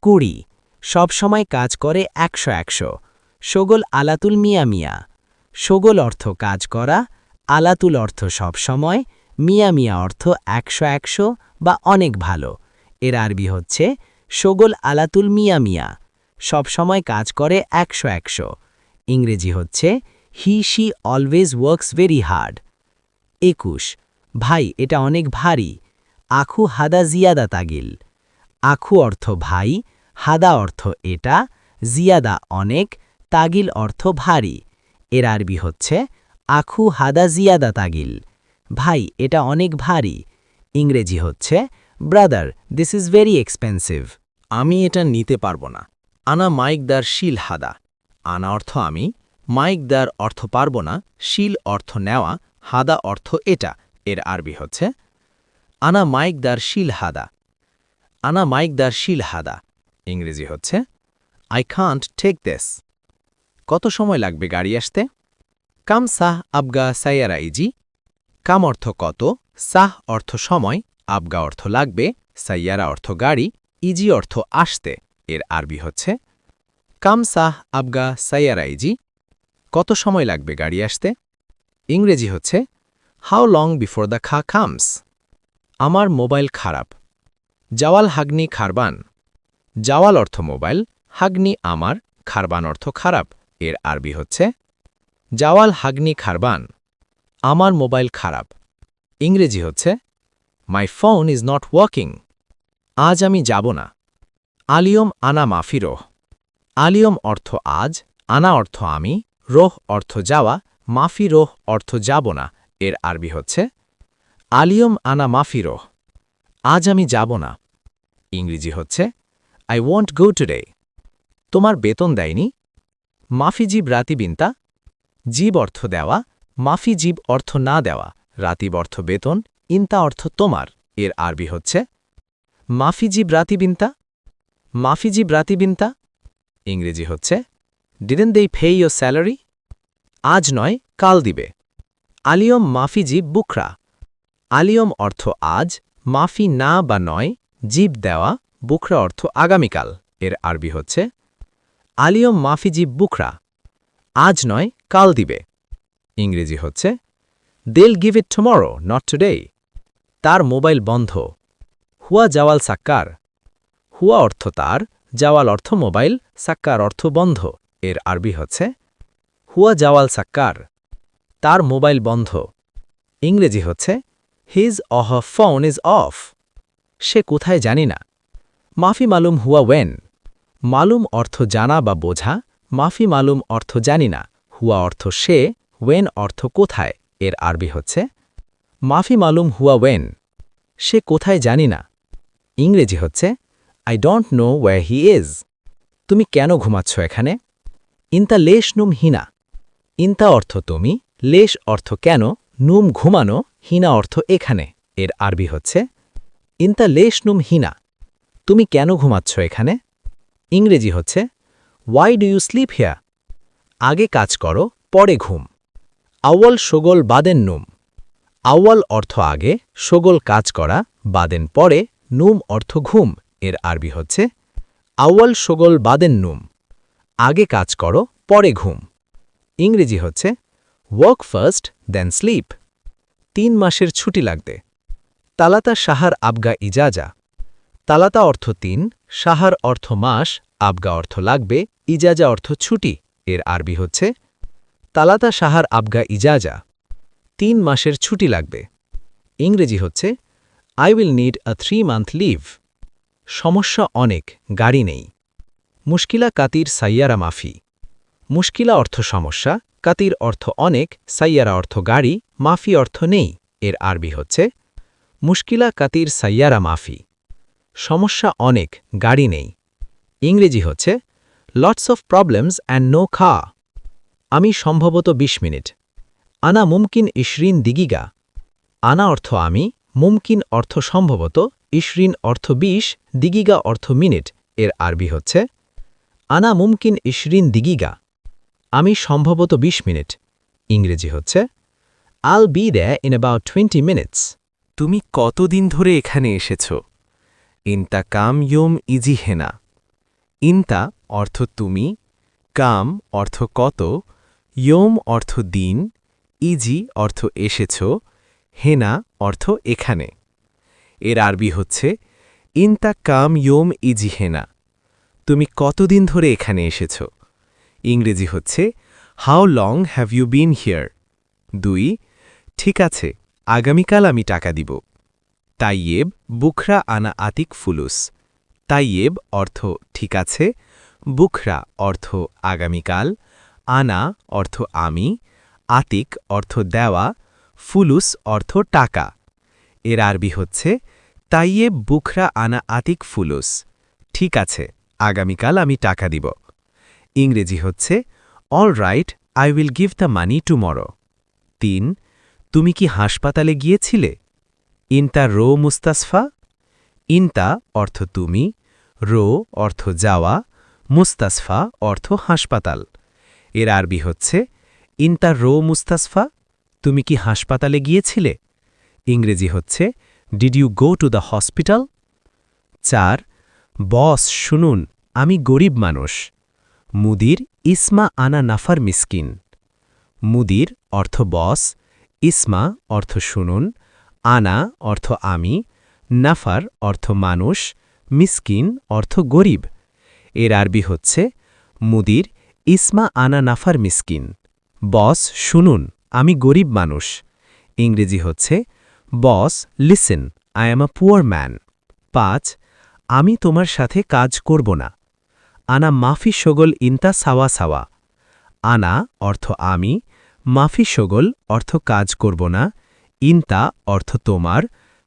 20 সব সময় কাজ করে 100-100। শোগল আলাতুল মিয়া মিয়া। শোগল অর্থ কাজ করা, আলাতুল অর্থ সব সময়, মিয়া মিয়া অর্থ 100-100 বা অনেক ভালো। এর আরবি হচ্ছে শোগল আলাতুল মিয়া মিয়া, সব সময় কাজ করে 100-100। ইংরেজি হচ্ছে he she always works very hard. 21 ভাই এটা অনেক ভারী। আখু হাদা জিয়াদা তাগিল। আখু অর্থ ভাই, হাদা অর্থ এটা, জিয়াদা অনেক, তাগিল অর্থ ভারী। এর আরবি হচ্ছে আখু হাদা জিয়াদা তাগিল, ভাই এটা অনেক ভারী। ইংরেজি হচ্ছে brother this is very expensive. আমি এটা নিতে পারবো না। আনা মাইক দার শিল হাদা। আনা অর্থ আমি, মাইক দার অর্থ পারবো না, শিল অর্থ নেওয়া, হাদা অর্থ এটা। এর আরবি হচ্ছে আনা মাইক দার শিল হাদা। আনা মাইক দার শিল হাদা। ইংরেজি হচ্ছে আই কান্ট টেক দিস। কত সময় লাগবে গাড়ি আসতে? কাম সাহ আবগা সাইয়ারা ইজি। কাম অর্থ কত, সাহ অর্থ সময়, আবগা অর্থ লাগবে, সাইয়ারা অর্থ গাড়ি, ইজি অর্থ আসতে। এর আরবি হচ্ছে কাম সাহ আবগা সাইয়ারা ইজি। কত সময় লাগবে গাড়ি আসতে? ইংরেজি হচ্ছে হাউ লং বিফোর দ্য খা কামস। আমার মোবাইল খারাপ। জাওয়াল হাগনি খারবান। জাওয়াল অর্থ মোবাইল, হাগনি আমার, খারবান অর্থ খারাপ। এর আরবি হচ্ছে জাওয়াল হাগনি খারবান। আমার মোবাইল খারাপ। ইংরেজি হচ্ছে my phone is not working. আজ আমি যাব না। আলিয়ম আনা মাফি রোহ। আলিয়ম অর্থ আজ, আনা অর্থ আমি, রোহ অর্থ যাওয়া, মাফি রোহ অর্থ যাব না। এর আরবি হচ্ছে আলিয়ম আনা মাফি রোহ। আজ আমি যাব না। ইংরেজি হচ্ছে আই ওয়ন্ট গো টুডে। তোমার বেতন দেয়নি? মাফি জিব রাতিবিনতা। জীব অর্থ দেওয়া, মাফি জীব অর্থ না দেওয়া, রাতিব অর্থ বেতন, ইনতা অর্থ তোমার। এর আরবি হচ্ছে মাফি জিব রাতিবিনতা। মাফি জিব রাতিবিনতা। ইংরেজি হচ্ছে didn't they pay your salary? আজ নয়, কাল দিবে। আলিয়ম মাফি জিব বুকরা। আলিয়ম অর্থ আজ, মাফি না বা নয়, জিব দেওয়া, বুকরা অর্থ আগামীকাল। এর আরবি হচ্ছে আলিয়ম মাফি জিব বুকরা। আজ নয়, কাল দিবে। ইংরেজি হচ্ছে they'll give it tomorrow, not today. তার মোবাইল বন্ধ। হুয়া জাওয়াল সাক্কার। হুয়া অর্থ তার, জাওয়াল অর্থ মোবাইল, সাক্কার অর্থ বন্ধ। এর আরবি হচ্ছে হুয়া জাওয়াল সাক্কার। তার মোবাইল বন্ধ। ইংরেজি হচ্ছে his uh phone is off. সে কোথায় জানি না। মাফি মালুম হুয়া ওয়েন। মালুম অর্থ জানা বা বোঝা, মাফি মালুম অর্থ জানি না, হুয়া অর্থ সে, ওয়েন অর্থ কোথায়। এর আরবি হচ্ছে মাফি মালুম হুয়া ওয়েন। সে কোথায় জানি না। ইংরেজি হচ্ছে I don't know wire he is. তুমি কেন ঘুমাচ্ছ এখানে? ইনতা লেশ নুম হিনা। ইনতা অর্থ তুমি, লেশ অর্থ কেন, নুম ঘুমানো, হিনা অর্থ এখানে। এর আরবি হচ্ছে ইনতা লেশ নুম হিনা। তুমি কেন ঘুমাচ্ছ এখানে? ইংরেজি হচ্ছে ওয়াই ডু ইউ স্লিপ হিয়া। আগে কাজ করো, পরে ঘুম। আউয়াল শোগল বাদেন নুম। আউয়াল অর্থ আগে, শোগল কাজ করা, বাদেন পরে, নুম অর্থ ঘুম। এর আরবি হচ্ছে আউয়াল শোগল বাদেন নুম। আগে কাজ করো, পরে ঘুম। ইংরেজি হচ্ছে ওয়ার্ক ফার্স্ট দেন স্লিপ। 3 মাসের ছুটি লাগবে। তালাতা শাহার আবগা ইজাজা। তালাতা অর্থ 3, শাহার অর্থ মাস, আবগা অর্থ লাগবে, ইজাজা অর্থ ছুটি। এর আরবি হচ্ছে তালাতা শাহার আবগা ইজাজা। 3 মাসের ছুটি লাগবে। ইংরেজি হচ্ছে I will need a 3-month leave. সমস্যা অনেক, গাড়ি নেই। মুশকিলা কাতির সাইয়ারা মাফি। মুশকিলা অর্থ সমস্যা, কাতির অর্থ অনেক, সাইয়ারা অর্থ গাড়ি, মাফি অর্থ নেই। এর আরবি হচ্ছে মুশকিলা কাতির সাইয়ারা মাফি। সমস্যা অনেক, গাড়ি নেই। ইংরেজি হচ্ছে lots of problems and no খা। আমি সম্ভবত 20 মিনিট। আনা মুমকিন 20 দিগিগা। আনা অর্থ আমি, মুমকিন অর্থ সম্ভবত, 20 অর্থ 20, দিগিগা অর্থ মিনিট। এর আরবি হচ্ছে আনা মুমকিন 20 দিগিগা। আমি সম্ভবত 20 মিনিট। ইংরেজি হচ্ছে I'll be the in about 20 minutes. তুমি কতদিন ধরে এখানে এসেছ? ইনতা কাম ইয়োম ইজি হেনা। ইনতা অর্থ তুমি, কাম অর্থ কত, ইয়োম অর্থ দিন, ইজি অর্থ এসেছ, হেনা অর্থ এখানে। এর আরবি হচ্ছে ইনতা কাম ইয়োম ইজি হেনা। তুমি কতদিন ধরে এখানে এসেছ? ইংরেজি হচ্ছে how long have you been here. 2, ঠিক আছে, আগামীকাল আমি টাকা দিব। তাইয়েব বুখরা আনা আতিক ফুলুস। তাইয়েব অর্থ ঠিক আছে, বুখরা অর্থ আগামীকাল, আনা অর্থ আমি, আতিক অর্থ দেওয়া, ফুলুস অর্থ টাকা। এর আরবি হচ্ছে তাইয়েব বুখরা আনা আতিক ফুলুস। ঠিক আছে, আগামীকাল আমি টাকা দিব। ইংরেজি হচ্ছে all right, I will give the money tomorrow. 3, তুমি কি হাসপাতালে গিয়েছিলে? ইনতা রো মুস্তাসফা। ইনতা অর্থ তুমি, রো অর্থ যাওয়া, মুস্তাসফা অর্থ হাসপাতাল। এর আরবি হচ্ছে ইনতা রো মুস্তাসফা। তুমি কি হাসপাতালে গিয়েছিলে? ইংরেজি হচ্ছে did you go to the hospital? 4 boss শুনুন, আমি গরিব মানুষ। মুদির ইসমা আনা নাফার মিসকিন। মুদির অর্থ বস, ইসমা অর্থ শুনুন, আনা অর্থ আমি, নাফার অর্থ মানুষ, মিসকিন অর্থ গরিব। এর আরবি হচ্ছে মুদির ইসমা আনা নাফার মিসকিন। বস শুনুন, আমি গরিব মানুষ। ইংরেজি হচ্ছে boss listen, I am a poor man. 5 আমি তোমার সাথে কাজ করব না। আনা মাফি শগল ইন্তা সাওয়া সাওয়া। আনা অর্থ আমি, মাফি শগল অর্থ কাজ করব না, ইন্তা অর্থ তোমার,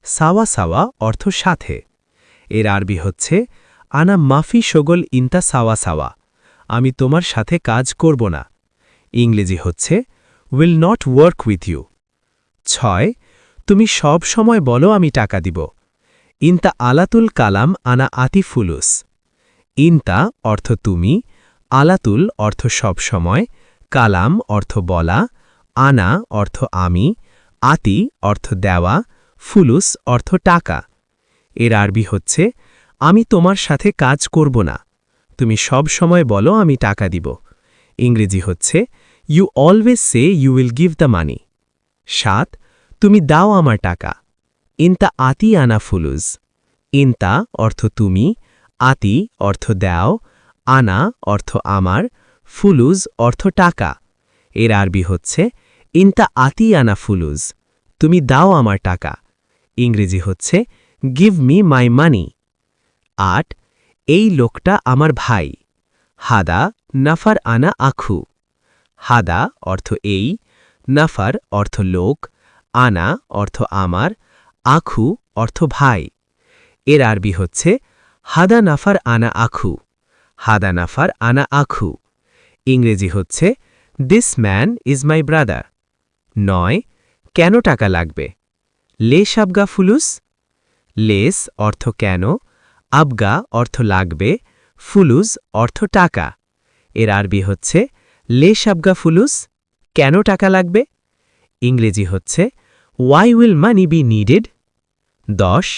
সাওয়া সাওয়া অর্থ সাথে। এর আরবি হচ্ছে আনা মাফি শগল ইন্তা সাওয়া সাওয়া, আমি তোমার সাথে কাজ করব না। ইংরেজি হচ্ছে will not work with you. 6 তুমি সব সময় বলো আমি টাকা দিব। ইন্তা আলাতুল কালাম আনা আতি ফুলুস। ইন্তা অর্থ তুমি, আলাতুল অর্থ সব সময়, কালাম অর্থ বলা, আনা অর্থ আমি, আতি অর্থ দেওয়া, ফুলুস অর্থ টাকা। এর আরবি হচ্ছে আমি তোমার সাথে কাজ করব না, তুমি সব সময় বলো আমি টাকা দিব। ইংরেজি হচ্ছে you always say you will give the money. 7 তুমি দাও আমার টাকা। ইন্তা আতি আনা ফুলুস। ইন্তা অর্থ তুমি, আতি অর্থ দাও, আনা অর্থ আমার, ফুলুজ অর্থ টাকা। এর আরবি হচ্ছে ইন্তা আতি আনা ফুলুজ, তুমি দাও আমার টাকা। ইংরেজি হচ্ছে গিভ মি মাই মানি। 8 এই লোকটা আমার ভাই। হাদা নাফার আনা আখু। হাদা অর্থ এই, নাফার অর্থ লোক, আনা অর্থ আমার, আখু অর্থ ভাই। এর আরবি হচ্ছে হাদা নাফার আনা আখু। হাদা নাফার আনা আখু। ইংরেজি হচ্ছে this man is my brother. 9 কেন টাকা লাগবে? লেশ আবগা ফুলুস। লেস অর্থ কেন, আবগা অর্থ লাগবে, ফুলুস অর্থ টাকা। এর আরবি হচ্ছে লেশ আবগা ফুলুস, কেন টাকা লাগবে? ইংরেজি হচ্ছে why will money be needed? 10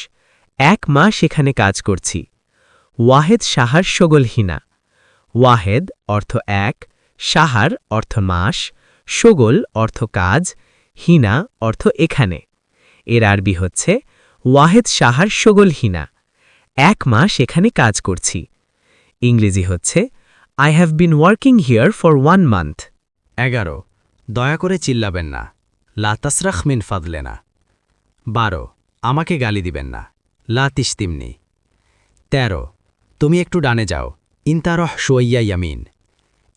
1 মাস এখানে কাজ করছি। ওয়াহেদ সাহার শগল হিনা। ওয়াহেদ অর্থ 1, সাহার অর্থ মাস, শগল অর্থ কাজ, হিনা অর্থ এখানে। এর আরবি হচ্ছে ওয়াহেদ সাহার শগল হিনা, 1 মাস এখানে কাজ করছি। ইংরেজি হচ্ছে I have been working here for 1 month. 11 দয়া করে চিল্লাবেন না, লা তাসরাখ মিন ফাদলেনা। 12 আমাকে গালি দিবেন না, লা তিস্তিমনি। 13 তুমি একটু ডানে যাও, ইন্তা রহ শোয়াইয়া ইয়ামিন।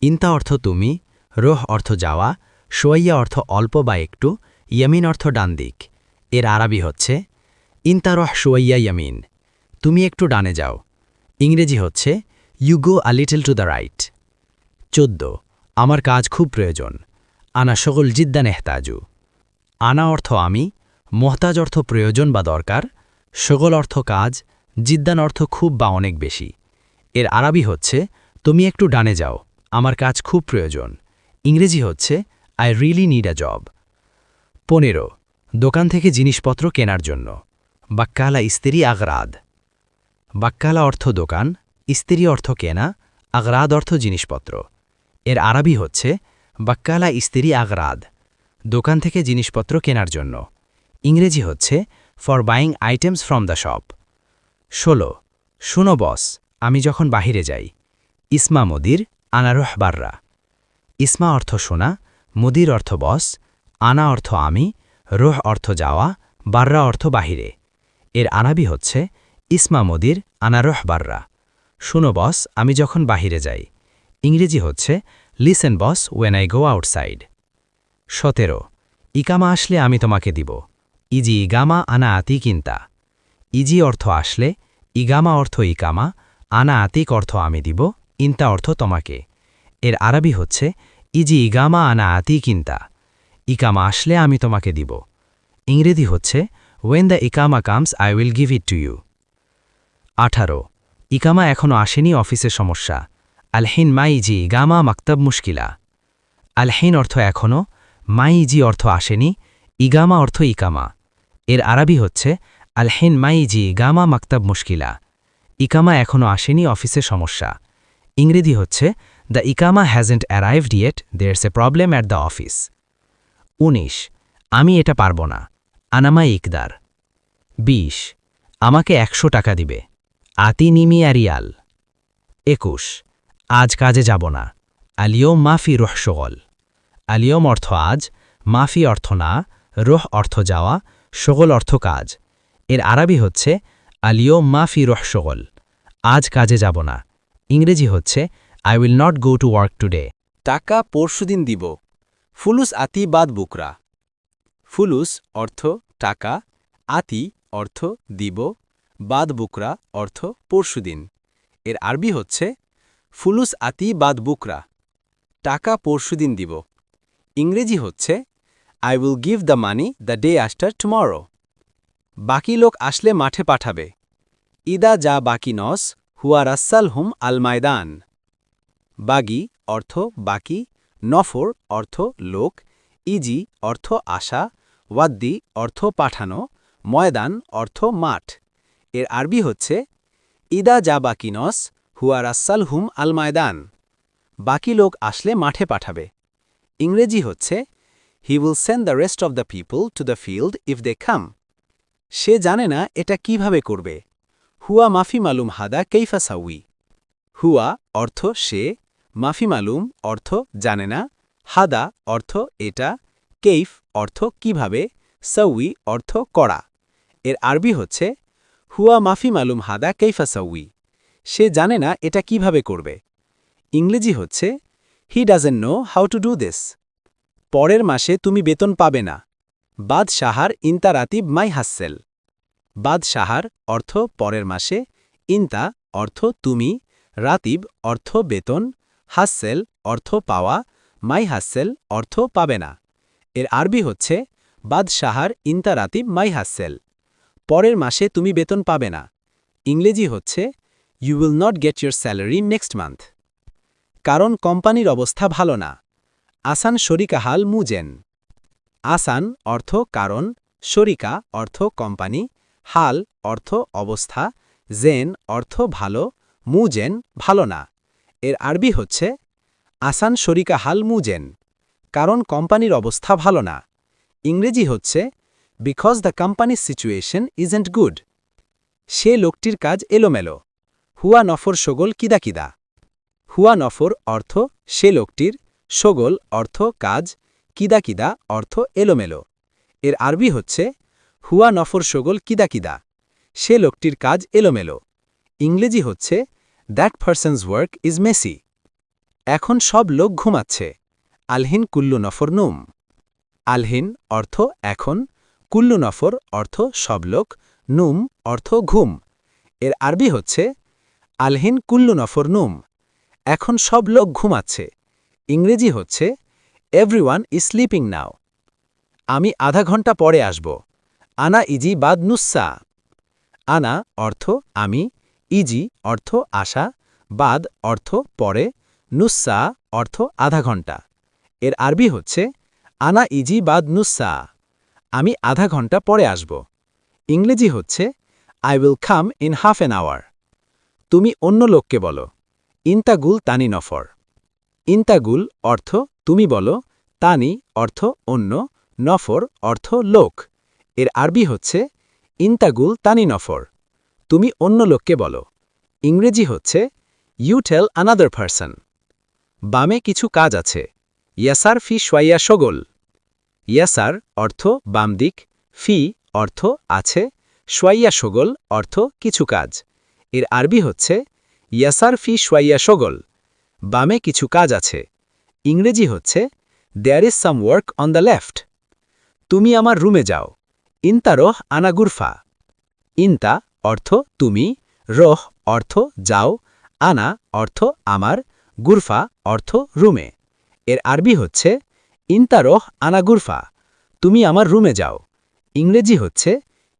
ইন্তা অর্থ তুমি, রোহ অর্থ যাওয়া, শোয়াইয়া অর্থ অল্প বা একটু, ইয়ামিন অর্থ ডান দিক। এর আরবি হচ্ছে ইন্তা রহ শোয়াইয়া ইয়ামিন, তুমি একটু ডানে যাও। ইংরেজি হচ্ছে you go a little to the right. 14 আমার কাজ খুব প্রয়োজন। আনা শগল জিদ্দান এহতাজু। আনা অর্থ আমি, মোহতাজ অর্থ প্রয়োজন বা দরকার, শগল অর্থ কাজ, জিদ্দান অর্থ খুব বা অনেক বেশি। এর আরবি হচ্ছে তুমি একটু ডানে যাও, আমার কাজ খুব প্রয়োজন। ইংরেজি হচ্ছে I really need a job. 15 দোকান থেকে জিনিসপত্র কেনার জন্য। বাক্কালা ইস্তেরি আগরাদ। বাক্কালা অর্থ দোকান, ইস্তেরি অর্থ কেনা, আগরাদ অর্থ জিনিসপত্র। এর আরবি হচ্ছে বাক্কালা ইস্তেরি আগরাদ, দোকান থেকে জিনিসপত্র কেনার জন্য। ইংরেজি হচ্ছে for buying items from the shop. 16 শুনো বস, আমি যখন বাহিরে যাই। ইসমা মুদির আনা রুহ বাররা। ইসমা অর্থ শোনা, মুদির অর্থ বস, আনা অর্থ আমি, রুহ অর্থ যাওয়া, বাররা অর্থ বাহিরে। এর আরবি হচ্ছে ইসমা মুদির আনা রুহ বাররা, শুনো বস আমি যখন বাহিরে যাই। ইংরেজি হচ্ছে listen boss when I go outside. 17 ইকামা আসলে আমি তোমাকে দিব। ইজি ইগামা আনা আতি কিন্তা। ইজি অর্থ আসলে, ইগামা অর্থ ইকামা, আনা আতিক অর্থ আমি দিব, ইন্তা অর্থ তোমাকে। এর আরবি হচ্ছে ইজি ইগামা আনা আতি কিন্তা, ইকামা আসলে আমি তোমাকে দিব। ইংরেজি হচ্ছে ওয়েন দ্য ইকামা comes I will give it to you. 18 ইকামা এখনও আসেনি, অফিসে সমস্যা। আলহিন মা ইজি ইগামা মাকতাব মুশকিলা। আলহিন অর্থ এখনও, মাই ইজি অর্থ আসেনি, ইগামা অর্থ ইকামা। এর আরবি হচ্ছে আলহিন মাই ইজি ইগামা মাকতাব মুশকিলা। ইকামা এখনও আসেনি, অফিসে সমস্যা। ইংরেজি হচ্ছে দ্য ইকামা hasn't arrived yet, there's a problem at the office. ১৯ আমি এটা পারব না, আনামা ইকদার। ২০ আমাকে ১০০ টাকা দিবে, আতি নিমিয়া রিয়াল। ২১ আজ কাজে যাব না, আলিয়ম মাফি রুহ শগল। আলিয়ম অর্থ আজ, মাফি অর্থ না, রুহ অর্থ যাওয়া, শগল অর্থ কাজ। এর আরবি হচ্ছে আলিয়ম মাফি রুহ শগল, আজ কাজে যাব না। ইংরেজি হচ্ছে I will not go to work today. টাকা পরশুদিন দিব, ফুলুস আতি বাদ বুকরা। ফুলুস অর্থ টাকা, আতি অর্থ দিব, বাদ বুকরা অর্থ পরশুদিন। এর আরবি হচ্ছে ফুলুস আতি বাদ বুকরা, টাকা পরশুদিন দিব। ইংরেজি হচ্ছে I will give the money the day after tomorrow. বাকি লোক আসলে মাঠে পাঠাবে, ইদা যা বাকি নস হুয়া রাসাল হুম আল ময়দান। বাগি অর্থ বাকি, নফর অর্থ লোক, ইজি অর্থ আশা, ওয়াদ্দি অর্থ পাঠানো, ময়দান অর্থ মাঠ। এর আরবি হচ্ছে ইদা যা বাকি নস হুয়া রাসাল হুম আল ময়দান। বাকি লোক আসলে মাঠে পাঠাবে। ইংরেজি হচ্ছে he will send the rest of the people to the field if they come. সে জানে না এটা কিভাবে করবে। হুয়া মাফি মালুম হাদা কৈফা সাউই। হুয়া অর্থ সে, মাফি মালুম অর্থ জানে না, হাদা অর্থ এটা, কেইফ অর্থ কিভাবে, সাউই অর্থ করা। এর আরবি হচ্ছে হুয়া মাফি মালুম হাদা কৈফা সাউই। সে জানে না এটা কিভাবে করবে। ইংরেজি হচ্ছে he doesn't know how to do this. পরের মাসে তুমি বেতন পাবে না, বাদ সাহার ইন্তা রাতিব মাই হাসেল। বাদ সাহার অর্থ পরের মাসে, ইন্তা অর্থ তুমি, রাতিব অর্থ বেতন, হাসেল অর্থ পাওয়া, মাই হাসেল অর্থ পাবে না। এর আরবি হচ্ছে বাদ সাহার ইন্তা রাতিব মাই হাসেল। পরের মাসে তুমি বেতন পাবে না। ইংরেজি হচ্ছে you will not get your salary next month. কারণ কোম্পানির অবস্থা ভালো না, আসান শরিকা হাল মুজেন। আসান অর্থ কারণ, শরিকা অর্থ কোম্পানি, হাল অর্থ অবস্থা, জেন অর্থ ভালো, মুজেন ভালো না। এর আরবি হচ্ছে আসান শরিকা হাল মুজেন, কারণ কোম্পানির অবস্থা ভালো না। ইংরেজি হচ্ছে বিকজ দ্য কোম্পানির সিচুয়েশন ইজেন্ট গুড। সে লোকটির কাজ এলোমেলো, হুয়া নফর শগল কিদা কিদা। হুয়া নফর অর্থ সে লোকটির, শগল অর্থ কাজ, কিদা কিদা অর্থ এলোমেলো। এর আরবি হচ্ছে হুয়া নফর শগল কিদা কিদা, সে লোকটির কাজ এলোমেলো। ইংরেজি হচ্ছে that persons work is Messi. এখন সব লোক ঘুমাচ্ছে, আলহিন কুল্লু নফর নুম। আলহিন অর্থ এখন, কুল্লু নফর অর্থ সব লোক, নুম অর্থ ঘুম। এর আরবি হচ্ছে আলহিন কুল্লু নফর নুম, এখন সব লোক ঘুমাচ্ছে। ইংরেজি হচ্ছে এভরিওয়ান ইজ স্লিপিং নাও। আমি আধা ঘন্টা পরে আসব, আনা ইজি বাদ নুসা। আনা অর্থ আমি, ইজি অর্থ আশা, বাদ অর্থ পরে, নুসা অর্থ আধা ঘন্টা। এর আরবি হচ্ছে আনা ইজি বাদ নুসা, আমি আধা ঘন্টা পরে আসব। ইংরেজি হচ্ছে I will come in half an hour. তুমি অন্য লোককে বলো, ইন্তাগুল তানি নফর। ইন্তাগুল অর্থ তুমি বলো, তানি অর্থ অন্য, নফর অর্থ লোক। এর আরবি হচ্ছে ইন্তাগুল তানি নফর, তুমি অন্য লোককে বলো। ইংরেজি হচ্ছে ইউ টেল আনাদার পারসন। বামে কিছু কাজ আছে, ইয়াসার ফি সোয়াইয়া শগল। ইয়াসার অর্থ বাম দিক, ফি অর্থ আছে, সোয়াইয়া শগল অর্থ কিছু কাজ। এর আরবি হচ্ছে ইয়াসার ফি সোয়াইয়া শগল, বামে কিছু কাজ আছে। ইংরেজি হচ্ছে there is some work on the left. তুমি আমার রুমে যাও, ইন্তা রোহ আনা গুরফা। ইন্তা অর্থ তুমি, রোহ অর্থ যাও, আনা অর্থ আমার, গুরফা অর্থ রুমে। এর আরবি হচ্ছে ইন্তা রোহ আনা গুরফা, তুমি আমার রুমে যাও। ইংরেজি হচ্ছে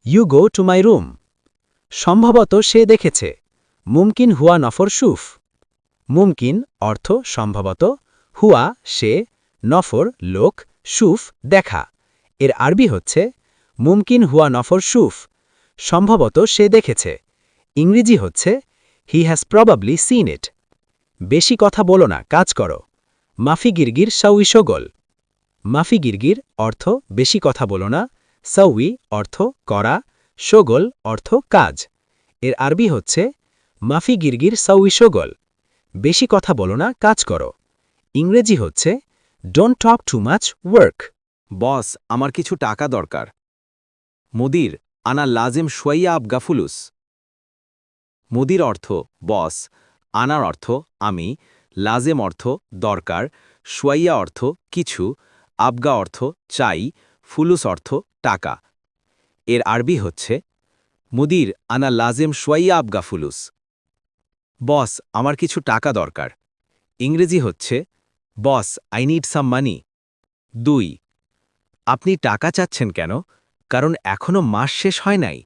you go to my room. সম্ভবত সে দেখেছে, মুমকিন হুয়া নফর সুফ। মুমকিন অর্থ সম্ভবত, হুয়া সে, নফর লোক, শুফ দেখা, এর আরবি হচ্ছে মুমকিন হুয়া নফর শুফ, সম্ভবত সে দেখেছে। ইংরেজি হচ্ছে হি হ্যাজ প্রবাবলি সিন ইট। বেশি কথা বলো না, কাজ করো। মাফি গিরগির সাউই শোগল। মাফি গিরগির অর্থ বেশি কথা বলো না, সাউই অর্থ করা, শোগল অর্থ কাজ। এর আরবি হচ্ছে মাফি গিরগির সাউই শোগল, বেশি কথা বলো না, কাজ করো। ইংরেজি হচ্ছে don't talk too much work. Boss, আমার কিছু টাকা দরকার। মুদির, আনা লাজিম শোয়াইয়া আবগা ফুলুস। মুদির অর্থ বস, আনার অর্থ আমি, লাজেম অর্থ দরকার, শোয়াইয়া অর্থ কিছু, আবগা অর্থ চাই, ফুলুস অর্থ টাকা। এর আরবি হচ্ছে মুদির, আনা লাজেম শোয়াইয়া আবগা ফুলুস। বস, আমার কিছু টাকা দরকার। ইংরেজি হচ্ছে বস, আই নিড সাম মানি। 2 আপনি টাকা চাচ্ছেন কেন? কারণ এখনো মাস শেষ হয় নাই।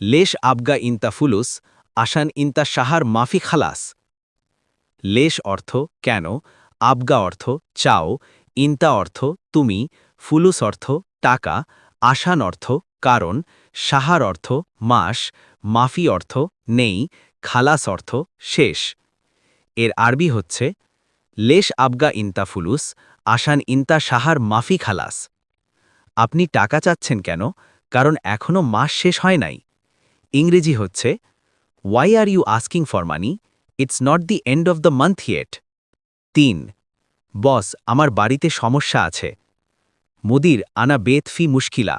লেশ আবগা ইন্তা ফুলুস, আসান ইন্তা সাহার মাফি খালাস। লেশ অর্থ কেন, আবগা অর্থ চাও, ইন্তা অর্থ তুমি, ফুলুস অর্থ টাকা, আসান অর্থ কারণ, সাহার অর্থ মাস, মাফি অর্থ নেই, খালাস অর্থ শেষ। এর আরবি হচ্ছে লেশ আবগা ইন্তা ফুলুস, আসান ইন্তা সাহার মাফি খালাস। আপনি টাকা চাচ্ছেন কেন? কারণ এখনো মাস শেষ হয় নাই। ইংরেজি হচ্ছে why are you asking for money, it's not the end of the month yet. 3 boss, আমার বাড়িতে সমস্যা আছে। মুদির, আনা বেত ফি মুশকিলা।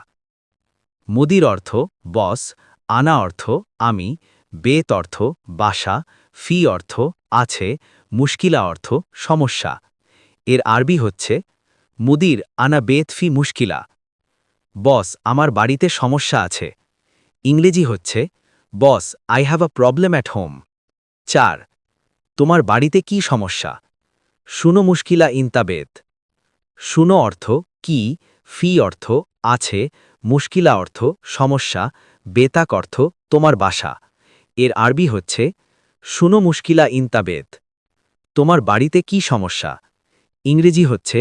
মুদির অর্থ বস, আনা অর্থ আমি, বেত অর্থ বাসা, ফি অর্থ আছে, মুশকিলা অর্থ সমস্যা। এর আরবি হচ্ছে মুদির, আনা বেত ফি মুশকিলা। বস, আমার বাড়িতে সমস্যা আছে। ইংরেজি হচ্ছে boss, I have a problem at home. 4 তোমার বাড়িতে কি সমস্যা? শুনো মুশকিলা ইন্তাবেত। শুনো অর্থ কি, ফি অর্থ আছে, মুশকিলা অর্থ সমস্যা, বেতাক অর্থ তোমার বাসা। এর আরবি হচ্ছে শুনো মুশকিলা ইন্তাবেত। তোমার বাড়িতে কি সমস্যা? ইংরেজি হচ্ছে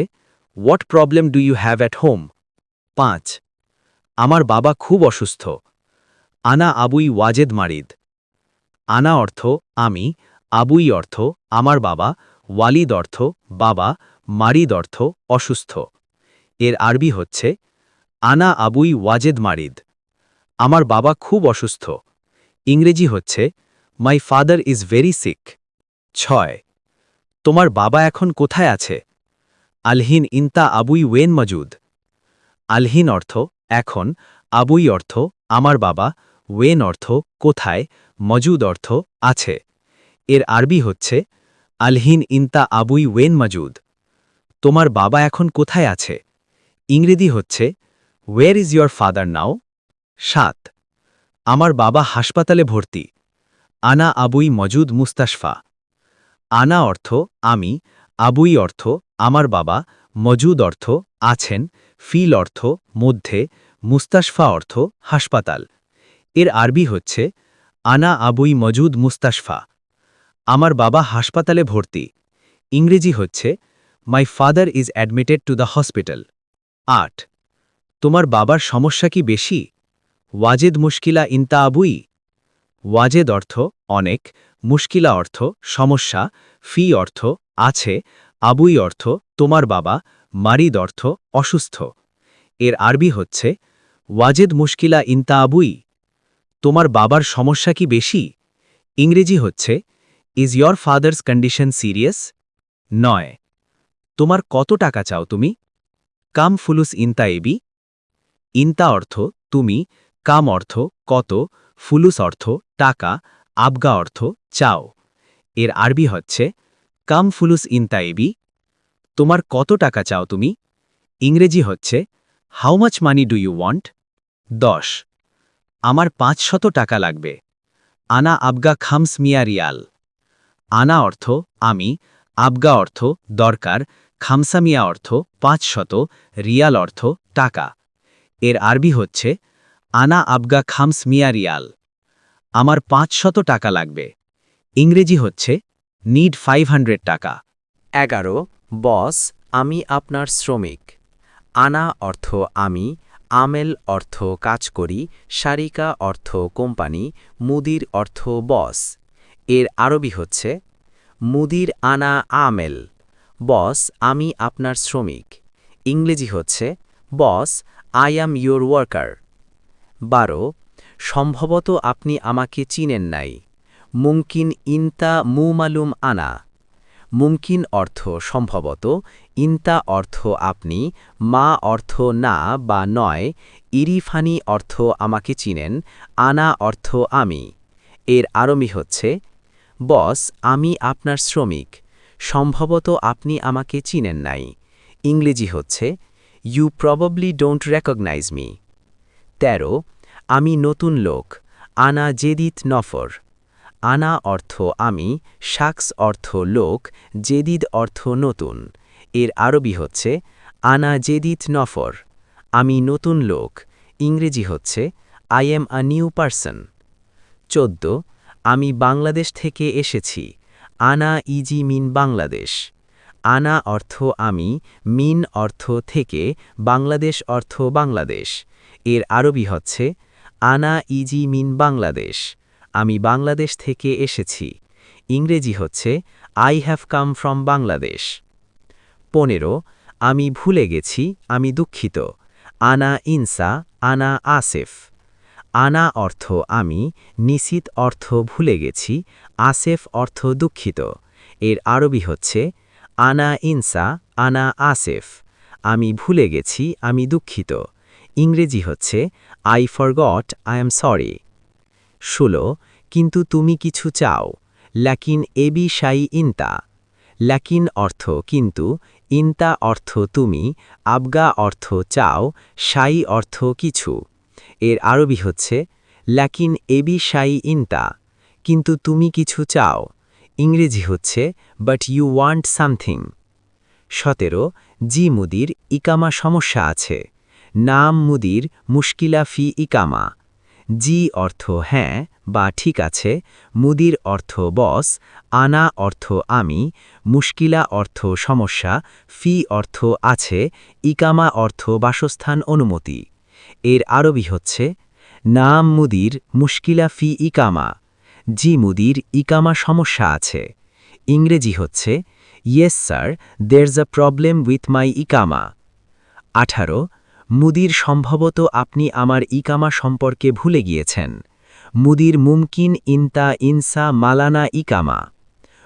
what problem do you have at home. 5 আমার বাবা খুব অসুস্থ। আনা আবুই ওয়াজেদ মারিদ। আনা অর্থ আমি, আবুই অর্থ আমার বাবা, ওয়ালিদ অর্থ বাবা, মারিদ অর্থ অসুস্থ। এর আরবি হচ্ছে আনা আবুই ওয়াজেদ মারিদ। আমার বাবা খুব অসুস্থ। ইংরেজি হচ্ছে my father is very sick. 6 তোমার বাবা এখন কোথায় আছে? আলহিন ইন্তা আবুই ওয়েন মজুদ। আলহিন অর্থ এখন, আবুই অর্থ আমার বাবা, ওয়েন অর্থ কোথায়, মজুদ অর্থ আছে। এর আরবি হচ্ছে আলহিন ইন্তা আবুই ওয়েন মজুদ। তোমার বাবা এখন কোথায় আছে? ইংরেজি হচ্ছে ওয়ের ইজ ইয়োর ফাদার নাও। 7 আমার বাবা হাসপাতালে ভর্তি। আনা আবুই মজুদ মুস্তাশফা। আনা অর্থ আমি, আবুই অর্থ আমার বাবা, মজুদ অর্থ আছেন, ফিল অর্থ মধ্যে, মুস্তাশফা অর্থ হাসপাতাল। এর আরবি হচ্ছে আনা আবুই মজুদ মুস্তাশফা। আমার বাবা হাসপাতালে ভর্তি। ইংরেজি হচ্ছে my father is admitted to the hospital. 8 তোমার বাবার সমস্যা কি বেশি? ওয়াজেদ মুশকিলা ইন্তা আবুই। ওয়াজেদ অর্থ অনেক, মুশকিলা অর্থ সমস্যা, ফি অর্থ আছে, আবুই অর্থ তোমার বাবা, মারিদ অর্থ অসুস্থ। এর আরবি হচ্ছে ওয়াজেদ মুশকিলা ইন্তা আবুই। তোমার বাবার সমস্যা কি বেশি? ইংরেজি হচ্ছে is your father's condition serious. 9 তোমার কত টাকা চাও তুমি? কাম ফুলুস ইন্তা এবি। ইন্তা অর্থ তুমি, কাম অর্থ কত, ফুলুস অর্থ টাকা, আবগা অর্থ চাও। এর আরবি হচ্ছে কাম ফুলুস ইন্তা এবি। তোমার কত টাকা চাও তুমি? ইংরেজি হচ্ছে how much money do you want. 10 আমার 500 টাকা লাগবে। আনা আবগা খামস মিয়া রিয়াল। আনা অর্থ আমি, আবগা অর্থ দরকার, খামসামিয়া অর্থ 500, রিয়াল অর্থ টাকা। এর আরবি হচ্ছে আনা আবগা খামস মিয়া রিয়াল। আমার 500 টাকা লাগবে। ইংরেজি হচ্ছে নিড 500 টাকা। 11 বস, আমি আপনার শ্রমিক। আনা অর্থ আমি, আমেল অর্থ কাজ করি, শারিকা অর্থ কোম্পানি, মুদির অর্থ বস। এর আরবি হচ্ছে মুদির আনা আমেল, বস আমি আপনার শ্রমিক। ইংরেজি হচ্ছে boss I am your worker. 12 সম্ভবত আপনি আমাকে চিনেন নাই, মুমকিন ইনতা মুমালুম আনা। মুমকিন অর্থ সম্ভবত, ইনতা অর্থ আপনি, মা অর্থ না বা নয়, ইরিফানি অর্থ আমাকে চিনেন, আনা অর্থ আমি। এর আরবি হচ্ছে বস আমি আপনার শ্রমিক, সম্ভবত আপনি আমাকে চিনেন নাই। ইংরেজি হচ্ছে you probably don't recognise me. 13 আমি নতুন লোক, আনা জেদিত নফর। আনা অর্থ আমি, শাকস অর্থ লোক, জেদিদ অর্থ নতুন। এর আরবি হচ্ছে আনা জেদিত নফর, আমি নতুন লোক। ইংরেজি হচ্ছে I am a new person. 14 আমি বাংলাদেশ থেকে এসেছি, আনা ইজি মিন বাংলাদেশ। আনা অর্থ আমি, মিন অর্থ থেকে, বাংলাদেশ অর্থ বাংলাদেশ। এর আরবি হচ্ছে আনা ইজি মিন বাংলাদেশ, আমি বাংলাদেশ থেকে এসেছি। ইংরেজি হচ্ছে I have come from Bangladesh. 15 আমি ভুলে গেছি, আমি দুঃখিত, আনা ইনসা, আনা আসেফ। আনা অর্থ আমি, নিশিত অর্থ ভুলে গেছি, আসেফ অর্থ দুঃখিত। এর আরবি হচ্ছে আনা ইনসা, আনা আসেফ, আমি ভুলে গেছি, আমি দুঃখিত। ইংরেজি হচ্ছে I forgot, I am sorry. 16 কিন্তু তুমি কিছু চাও, ল্যাকিন এবি শাই ইনতা। ল্যাকিন অর্থ কিন্তু, ইনতা অর্থ তুমি, আবগা অর্থ চাও, শাই অর্থ কিছু। এর আরবি হচ্ছে ল্যাকিন এবি শাই ইনতা, কিন্তু তুমি কিছু চাও। ইংরেজি হচ্ছে বাট ইউ ওয়ান্ট সামথিং। 17 জি মুদির, ইকামা সমস্যা আছে, নাম মুদির, মুশকিলা ফি ইকামা। জি অর্থ হ্যাঁ বা ঠিক আছে, মুদির অর্থ বস, আনা অর্থ আমি, মুশকিলা অর্থ সমস্যা, ফি অর্থ আছে, ইকামা অর্থ বাসস্থান অনুমতি। এর আরবি হচ্ছে নাম মুদির, মুশকিলা ফি ইকামা। জি মুদির, ইকামা সমস্যা আছে। ইংরেজি হচ্ছে yes sir, there's a problem with my ইকামা। 18 মুদির সম্ভবত আপনি আমার ইকামা সম্পর্কে ভুলে গিয়েছেন, মুদির মুমকিন ইনতা ইনসা মালানা ইকামা।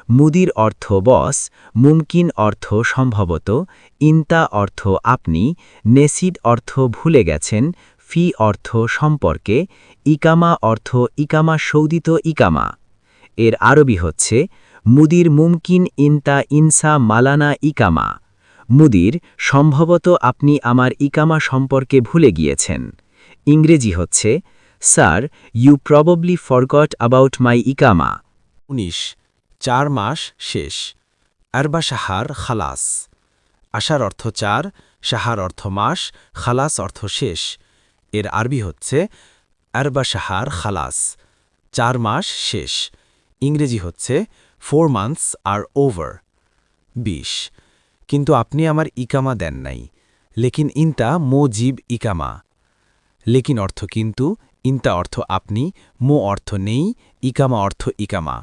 মুদির অর্থ বস, মুমকিন অর্থ সম্ভবত, ইনতা অর্থ আপনি, নেসিদ অর্থ ভুলে গেছেন, ফি অর্থ সম্পর্কে, ইকামা অর্থ ইকামা সৌদিত ইকামা। এর আরবি হচ্ছে মুদির মুমকিন ইনতা ইনসা মালানা ইকামা। মুদির সম্ভবত আপনি আমার ইকামা সম্পর্কে ভুলে গিয়েছেন। ইংরেজি হচ্ছে sir you probably forgot about my ইকামা। 19 4 মাস শেষ, আরবা শাহার খালাস। আশার অর্থ 4, শাহার অর্থ মাস, খালাস অর্থ শেষ। এর আরবি হচ্ছে আরবা শাহার খালাস, 4 মাস শেষ। ইংরেজি হচ্ছে 4 months আর ওভার। 20 কিন্তু আপনি আমার ইকামা দেন নাই, লেকিন ইনতা মোজিব ইকামা। লেকিন অর্থ কিন্তু, ইনতা অর্থ আপনি, মো অর্থ নেই, ইকামা অর্থ ইকামা।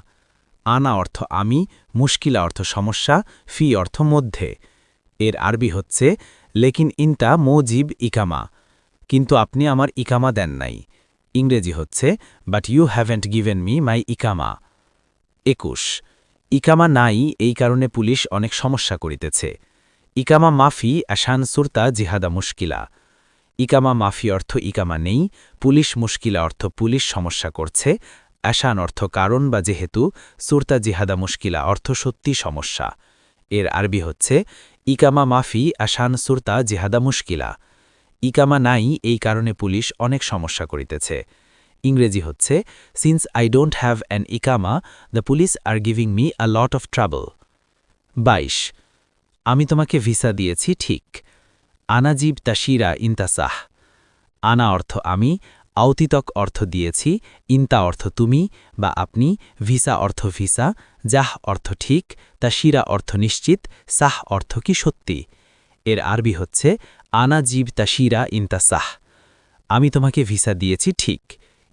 আনা অর্থ আমি, মুশকিলা অর্থ সমস্যা, ফি অর্থ মধ্যে। এর আরবি হচ্ছে লেকিন ইনতা মোজিব ইকামা, কিন্তু আপনি আমার ইকামা দেন নাই। ইংরেজি হচ্ছে but you haven't given me my ইকামা। 21 ইকামা নাই, এই কারণে পুলিশ অনেক সমস্যা করিতেছে। ইকামা মাফি আশান সুরতা জিহাদা মুশকিলা। ইকামা মাফি অর্থ ইকামা নেই, পুলিশ মুশকিলা অর্থ পুলিশ সমস্যা করছে, আশান অর্থ কারণ বা যেহেতু, সুরতা জিহাদা মুশকিলা অর্থ সত্যি সমস্যা। এর আরবি হচ্ছে ইকামা মাফি আশান সুরতা জিহাদা মুশকিলা। ইকামা নাই, এই কারণে পুলিশ অনেক সমস্যা করিতেছে। ইংরেজি হচ্ছে since I don't have an ইকামা, the police are giving me a lot of trouble. 22 আমি তোমাকে ভিসা দিয়েছি ঠিক, আনাজিব তাশিরা ইন্তাসাহ। আনা অর্থ আমি, আওতিতক অর্থ দিয়েছি, ইনতা অর্থ তুমি বা আপনি, ভিসা অর্থ ভিসা, জাহ অর্থ ঠিক, তাশিরা অর্থ নিশ্চিত, সাহ অর্থ কি সত্যি। এর আরবি হচ্ছে আনা জিব তাশিরা ইন্তাসাহ। আমি তোমাকে ভিসা দিয়েছি ঠিক।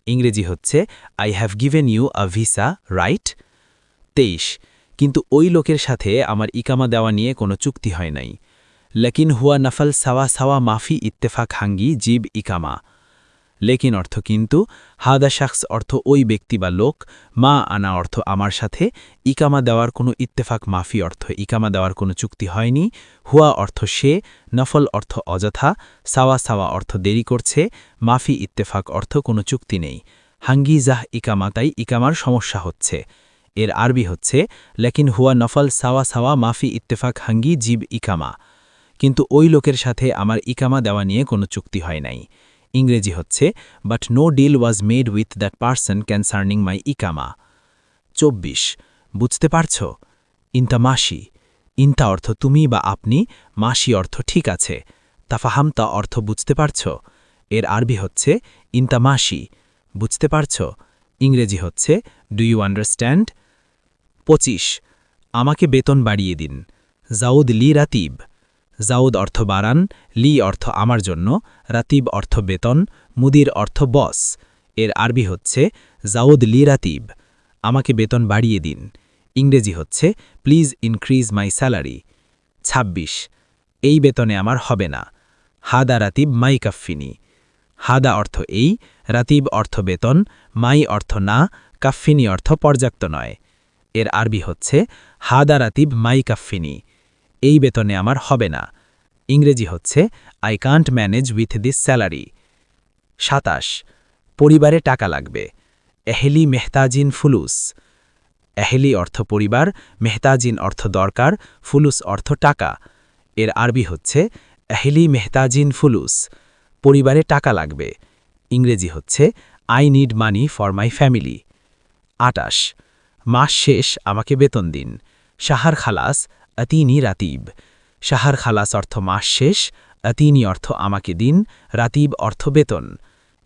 ইংরেজি হচ্ছে I have given you a visa right. 23 কিন্তু ওই লোকের সাথে আমার ইকামা দেওয়া নিয়ে কোনো চুক্তি হয় নাই। লেকিন হুয়া নফল সাওয়া সাওয়া মাফি ইত্তেফাক হাঙ্গি জিব ইকামা। লেকিন অর্থ কিন্তু, হাদা শাখস অর্থ ওই ব্যক্তি বা লোক, মা আনা অর্থ আমার সাথে, ইকামা দেওয়ার কোনো ইত্তেফাক মাফি অর্থ ইকামা দেওয়ার কোনো চুক্তি হয়নি, হুয়া অর্থ সে, নফল অর্থ অযথা, সাওয়া সাওয়া অর্থ দেরি করছে, মাফি ইত্তেফাক অর্থ কোনো চুক্তি নেই, হাঙ্গি জাহ ইকামা তাই ইকামার সমস্যা হচ্ছে। এর আরবি হচ্ছে লেকিন হুয়া নফল সাওয়া সাওয়া মাফি ইত্তেফাক হাঙ্গি জিব ইকামা। কিন্তু ওই লোকের সাথে আমার ইকামা দেওয়া নিয়ে কোনো চুক্তি হয় নাই। ইংরেজি হচ্ছে but no deal was made with that person concerning my ইকামা। 24 বুঝতে পারছ? ইন্তা মাসি। ইন্তা অর্থ তুমি বা আপনি, মাসি অর্থ ঠিক আছে, তাফাহামতা অর্থ বুঝতে পারছ। এর আরবি হচ্ছে ইন্তা মাসি। বুঝতে পারছ? ইংরেজি হচ্ছে ডু ইউ আন্ডারস্ট্যান্ড? 25 আমাকে বেতন বাড়িয়ে দিন। জাউদ লি রাতিব। জাউদ অর্থ বাড়ান, লি অর্থ আমার জন্য, রাতিব অর্থ বেতন, মুদির অর্থ বস। এর আরবি হচ্ছে জাউদ লি রাতিব। আমাকে বেতন বাড়িয়ে দিন। ইংরেজি হচ্ছে প্লিজ ইনক্রিজ মাই স্যালারি। 26 এই বেতনে আমার হবে না। হাদা রাতিব মাই কাফিনি। হাদা অর্থ এই, রাতিব অর্থ বেতন, মাই অর্থ না, কাফিনি অর্থ পর্যাপ্ত নয়। এর আরবি হচ্ছে হাদা রাতিব মাই কাফিনি। এই বেতনে আমার হবে না। ইংরেজি হচ্ছে I can't manage with this salary. 27 পরিবারে টাকা লাগবে। এহেলি মেহতাজিন ফুলুস। এহেলি অর্থ পরিবার, মেহতাজিন অর্থ দরকার, ফুলুস অর্থ টাকা। এর আরবি হচ্ছে এহেলি মেহতাজিন ফুলুস। পরিবারে টাকা লাগবে। ইংরেজি হচ্ছে I need money for my family. 28 মাস শেষ আমাকে বেতন দিন। শাহার খালাস আতিনি রাতিব। শাহার খালাস অর্থ মাস শেষ, আতিনি অর্থ আমাকে দিন, রাতিব অর্থ বেতন।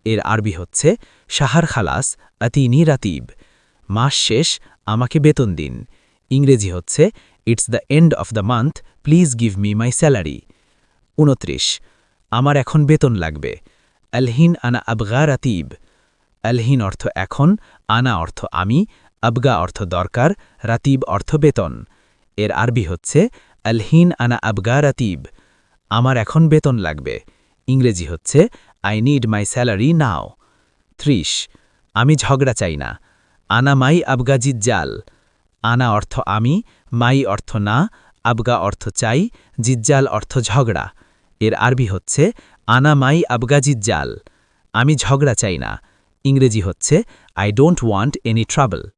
এর আরবি হচ্ছে শাহার খালাস আতিনি রাতিব। মাস শেষ আমাকে বেতন দিন। ইংরেজি হচ্ছে it's the end of the month, please give me my salary. 29 আমার এখন বেতন লাগবে। আলহিন আনা আবগা রাতিব। আলহিন অর্থ এখন, আনা অর্থ আমি, আবগা অর্থ দরকার, রাতিব অর্থ বেতন। এর আরবি হচ্ছে আলহিন আনা আবগা রাতিব। আমার এখন বেতন লাগবে। ইংরেজি হচ্ছে I need my salary now. 30 আমি ঝগড়া চাই না। আনা মাই আবগা জিজ্জাল। আনা অর্থ আমি, মাই অর্থ না, আবগা অর্থ চাই, জিজ্জাল অর্থ ঝগড়া। এর আরবি হচ্ছে আনা মাই আবগা জিজ্জাল। আমি ঝগড়া চাই না। ইংরেজি হচ্ছে I don't want any trouble.